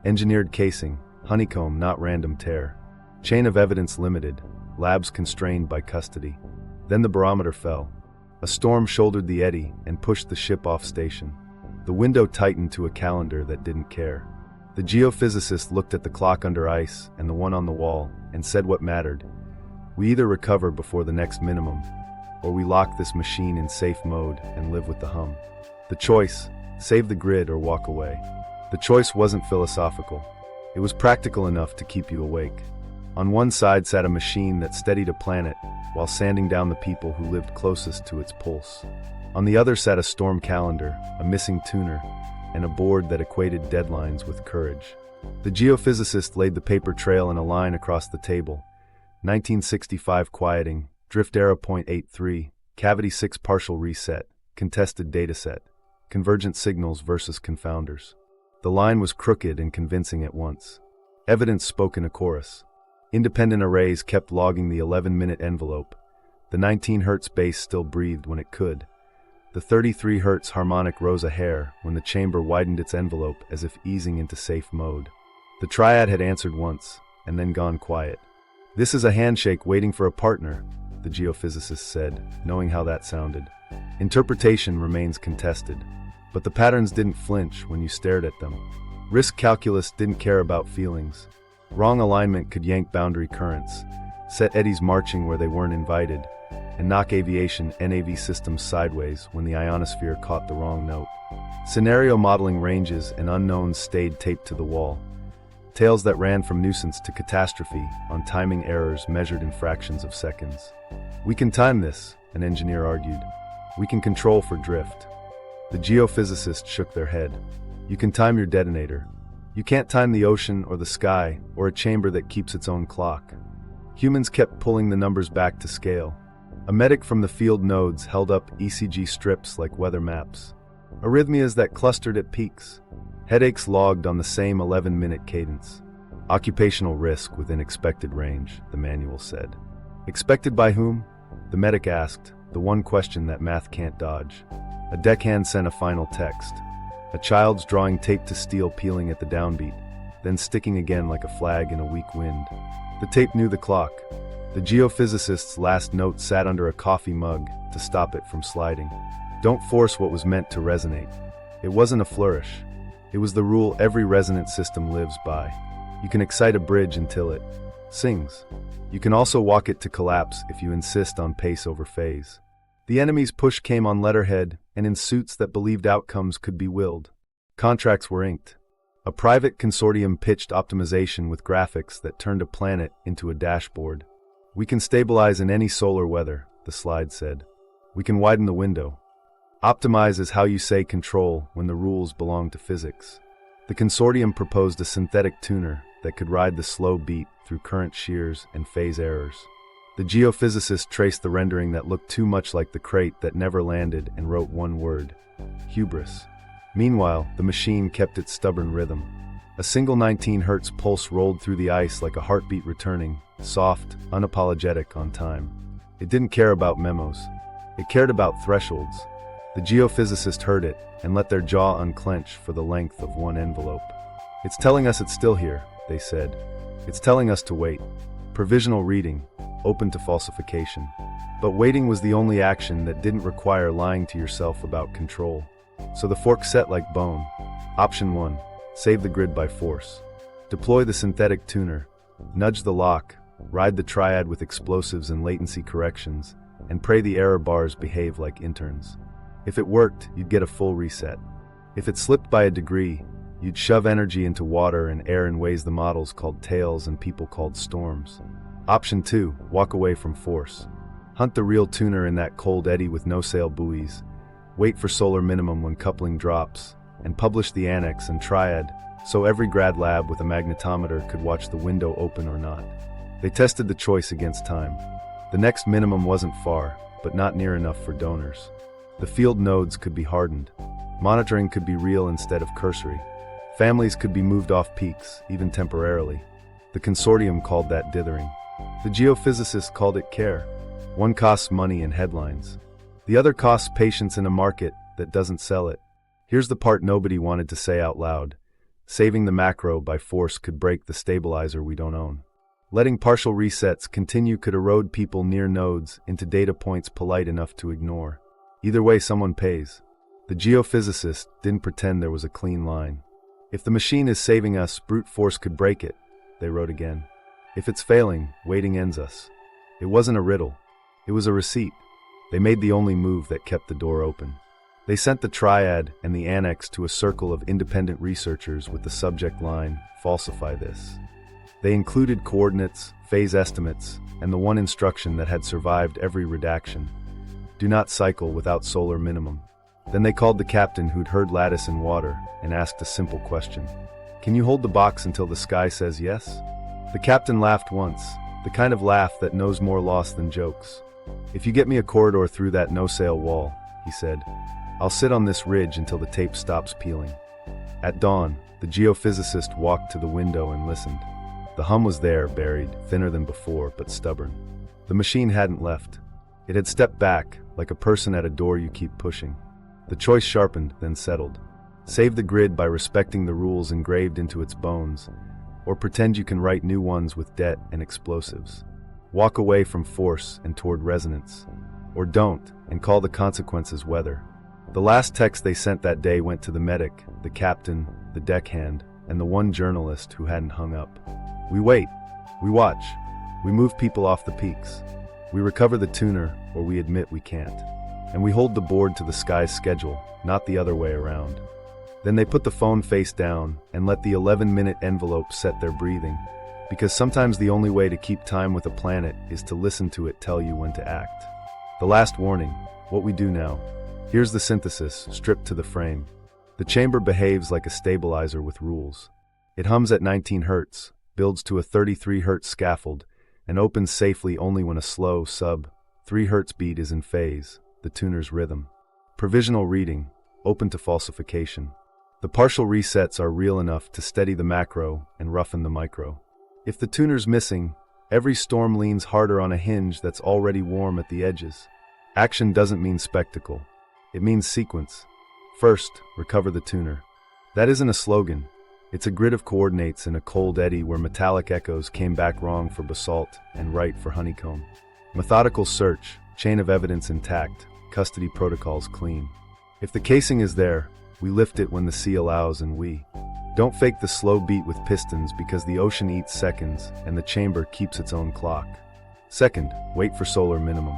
Engineered casing, honeycomb, not random tear. Chain of evidence limited, labs constrained by custody. Then the barometer fell. A storm shouldered the eddy and pushed the ship off station. The window tightened to a calendar that didn't care. The geophysicist looked at the clock under ice and the one on the wall and said what mattered. We either recover before the next minimum, or we lock this machine in safe mode and live with the hum. The choice, save the grid or walk away. The choice wasn't philosophical. It was practical enough to keep you awake. On one side sat a machine that steadied a planet while sanding down the people who lived closest to its pulse. On the other sat a storm calendar, a missing tuner, and a board that equated deadlines with courage. The geophysicist laid the paper trail in a line across the table. 1965 quieting, drift error 0.83, cavity 6 partial reset, contested dataset, convergent signals versus confounders. The line was crooked and convincing at once. Evidence spoke in a chorus. Independent arrays kept logging the 11-minute envelope. The 19 Hz bass still breathed when it could. The 33 Hz harmonic rose a hair when the chamber widened its envelope as if easing into safe mode. The triad had answered once, and then gone quiet. This is a handshake waiting for a partner, the geophysicist said, knowing how that sounded. Interpretation remains contested, but the patterns didn't flinch when you stared at them. Risk calculus didn't care about feelings. Wrong alignment could yank boundary currents, set eddies marching where they weren't invited, and knock aviation NAV systems sideways when the ionosphere caught the wrong note. Scenario modeling ranges and unknowns stayed taped to the wall. Tales that ran from nuisance to catastrophe on timing errors measured in fractions of seconds. We can time this, an engineer argued. We can control for drift. The geophysicists shook their head. You can time your detonator. You can't time the ocean or the sky or a chamber that keeps its own clock. Humans kept pulling the numbers back to scale. A medic from the field nodes held up ECG strips like weather maps. Arrhythmias that clustered at peaks. Headaches logged on the same 11-minute cadence. Occupational risk within expected range, the manual said. Expected by whom? The medic asked, the one question that math can't dodge. A deckhand sent a final text. A child's drawing tape to steel peeling at the downbeat, then sticking again like a flag in a weak wind. The tape knew the clock. The geophysicist's last note sat under a coffee mug to stop it from sliding. Don't force what was meant to resonate. It wasn't a flourish. It was the rule every resonant system lives by. You can excite a bridge until it sings. You can also walk it to collapse if you insist on pace over phase. The enemy's push came on letterhead and in suits that believed outcomes could be willed. Contracts were inked. A private consortium pitched optimization with graphics that turned a planet into a dashboard. We can stabilize in any solar weather, the slide said. We can widen the window. Optimize is how you say control when the rules belong to physics. The consortium proposed a synthetic tuner that could ride the slow beat through current shears and phase errors. The geophysicist traced the rendering that looked too much like the crate that never landed and wrote one word: hubris. Meanwhile, the machine kept its stubborn rhythm. A single 19 Hz pulse rolled through the ice like a heartbeat returning, soft, unapologetic, on time. It didn't care about memos. It cared about thresholds. The geophysicist heard it and let their jaw unclench for the length of one envelope. It's telling us it's still here, they said. It's telling us to wait. Provisional reading, open to falsification. But waiting was the only action that didn't require lying to yourself about control. So the fork set like bone. Option 1, save the grid by force. Deploy the synthetic tuner, nudge the lock, ride the triad with explosives and latency corrections, and pray the error bars behave like interns. If it worked, you'd get a full reset. If it slipped by a degree, You'd shove energy into water and air in ways the models called tails and people called storms. Option 2, walk away from force. Hunt the real tuner in that cold eddy with no sail buoys, wait for solar minimum when coupling drops, and publish the annex and triad so every grad lab with a magnetometer could watch the window open or not. They tested the choice against time. The next minimum wasn't far, but not near enough for donors. The field nodes could be hardened. Monitoring could be real instead of cursory. Families could be moved off peaks, even temporarily. The consortium called that dithering. The geophysicists called it care. One costs money and headlines. The other costs patience in a market that doesn't sell it. Here's the part nobody wanted to say out loud. Saving the macro by force could break the stabilizer we don't own. Letting partial resets continue could erode people near nodes into data points polite enough to ignore. Either way, someone pays. The geophysicists didn't pretend there was a clean line. If the machine is saving us, brute force could break it, they wrote again. If it's failing, waiting ends us. It wasn't a riddle. It was a receipt. They made the only move that kept the door open. They sent the triad and the annex to a circle of independent researchers with the subject line, "Falsify this." They included coordinates, phase estimates, and the one instruction that had survived every redaction. Do not cycle without solar minimum. Then they called the captain who'd heard lattice in water and asked a simple question. Can you hold the box until the sky says yes? The captain laughed once, the kind of laugh that knows more loss than jokes. If you get me a corridor through that no-sail wall, he said, I'll sit on this ridge until the tape stops peeling. At dawn, the geophysicist walked to the window and listened. The hum was there, buried, thinner than before, but stubborn. The machine hadn't left. It had stepped back, like a person at a door you keep pushing. The choice sharpened, then settled. Save the grid by respecting the rules engraved into its bones, or pretend you can write new ones with debt and explosives. Walk away from force and toward resonance. Or don't, and call the consequences weather. The last text they sent that day went to the medic, the captain, the deckhand, and the one journalist who hadn't hung up. We wait. We watch. We move people off the peaks. We recover the tuner, or we admit we can't. And we hold the board to the sky's schedule, not the other way around. Then they put the phone face down and let the 11-minute envelope set their breathing, because sometimes the only way to keep time with a planet is to listen to it tell you when to act. The last warning, what we do now. Here's the synthesis, stripped to the frame. The chamber behaves like a stabilizer with rules. It hums at 19 Hz, builds to a 33 Hz scaffold, and opens safely only when a slow, sub-3 Hz beat is in phase, the tuner's rhythm. Provisional reading, open to falsification. The partial resets are real enough to steady the macro and roughen the micro. If the tuner's missing, every storm leans harder on a hinge that's already warm at the edges. Action doesn't mean spectacle. It means sequence. First, recover the tuner. That isn't a slogan. It's a grid of coordinates in a cold eddy where metallic echoes came back wrong for basalt and right for honeycomb. Methodical search, chain of evidence intact, custody protocols clean. If the casing is there, we lift it when the sea allows, and we don't fake the slow beat with pistons because the ocean eats seconds and the chamber keeps its own clock. Second, wait for solar minimum.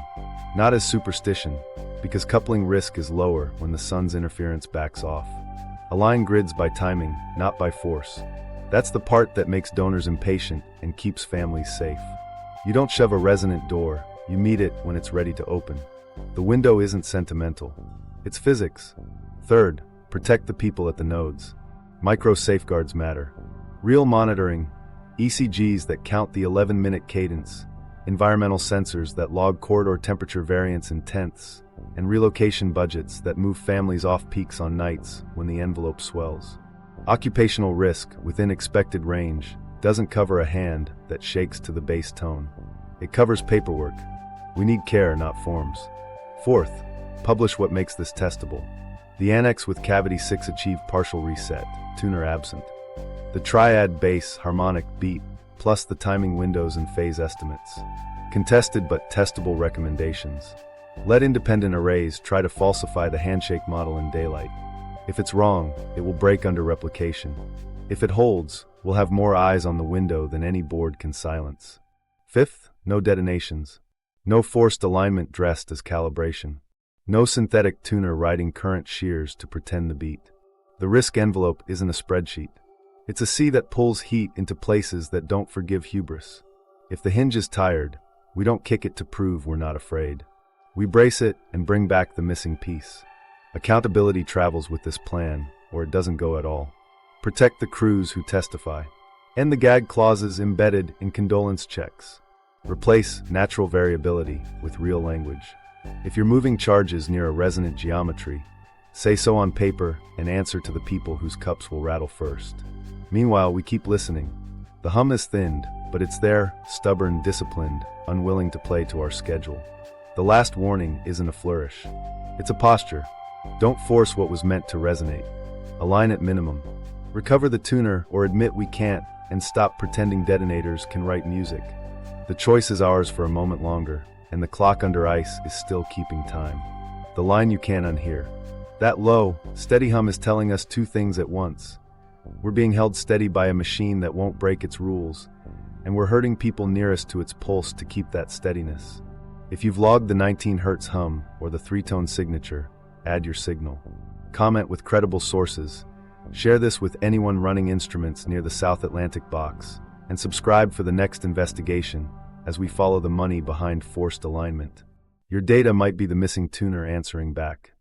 Not as superstition, because coupling risk is lower when the sun's interference backs off. Align grids by timing, not by force. That's the part that makes donors impatient and keeps families safe. You don't shove a resonant door, you meet it when it's ready to open. The window isn't sentimental. It's physics. Third, protect the people at the nodes. Micro safeguards matter. Real monitoring, ECGs that count the 11-minute cadence, environmental sensors that log corridor temperature variance in tenths, and relocation budgets that move families off peaks on nights when the envelope swells. Occupational risk within expected range doesn't cover a hand that shakes to the bass tone. It covers paperwork. We need care, not forms. Fourth, publish what makes this testable. The annex with cavity 6 achieved partial reset, tuner absent. The triad bass, harmonic, beat, plus the timing windows and phase estimates. Contested but testable recommendations. Let independent arrays try to falsify the handshake model in daylight. If it's wrong, it will break under replication. If it holds, we'll have more eyes on the window than any board can silence. Fifth, no detonations. No forced alignment dressed as calibration. No synthetic tuner riding current shears to pretend the beat. The risk envelope isn't a spreadsheet. It's a sea that pulls heat into places that don't forgive hubris. If the hinge is tired, we don't kick it to prove we're not afraid. We brace it and bring back the missing piece. Accountability travels with this plan, or it doesn't go at all. Protect the crews who testify. End the gag clauses embedded in condolence checks. Replace natural variability with real language. If you're moving charges near a resonant geometry, say so on paper and answer to the people whose cups will rattle first. Meanwhile, we keep listening. The hum is thinned, but it's there, stubborn, disciplined, unwilling to play to our schedule. The last warning isn't a flourish. It's a posture. Don't force what was meant to resonate. Align at minimum. Recover the tuner or admit we can't, and stop pretending detonators can write music. The choice is ours for a moment longer, and the clock under ice is still keeping time. The line you can't unhear. That low, steady hum is telling us two things at once. We're being held steady by a machine that won't break its rules, and we're hurting people nearest to its pulse to keep that steadiness. If you've logged the 19 Hz hum or the 3-tone signature, add your signal. Comment with credible sources. Share this with anyone running instruments near the South Atlantic box, and subscribe for the next investigation as we follow the money behind forced alignment. Your data might be the missing tuner answering back.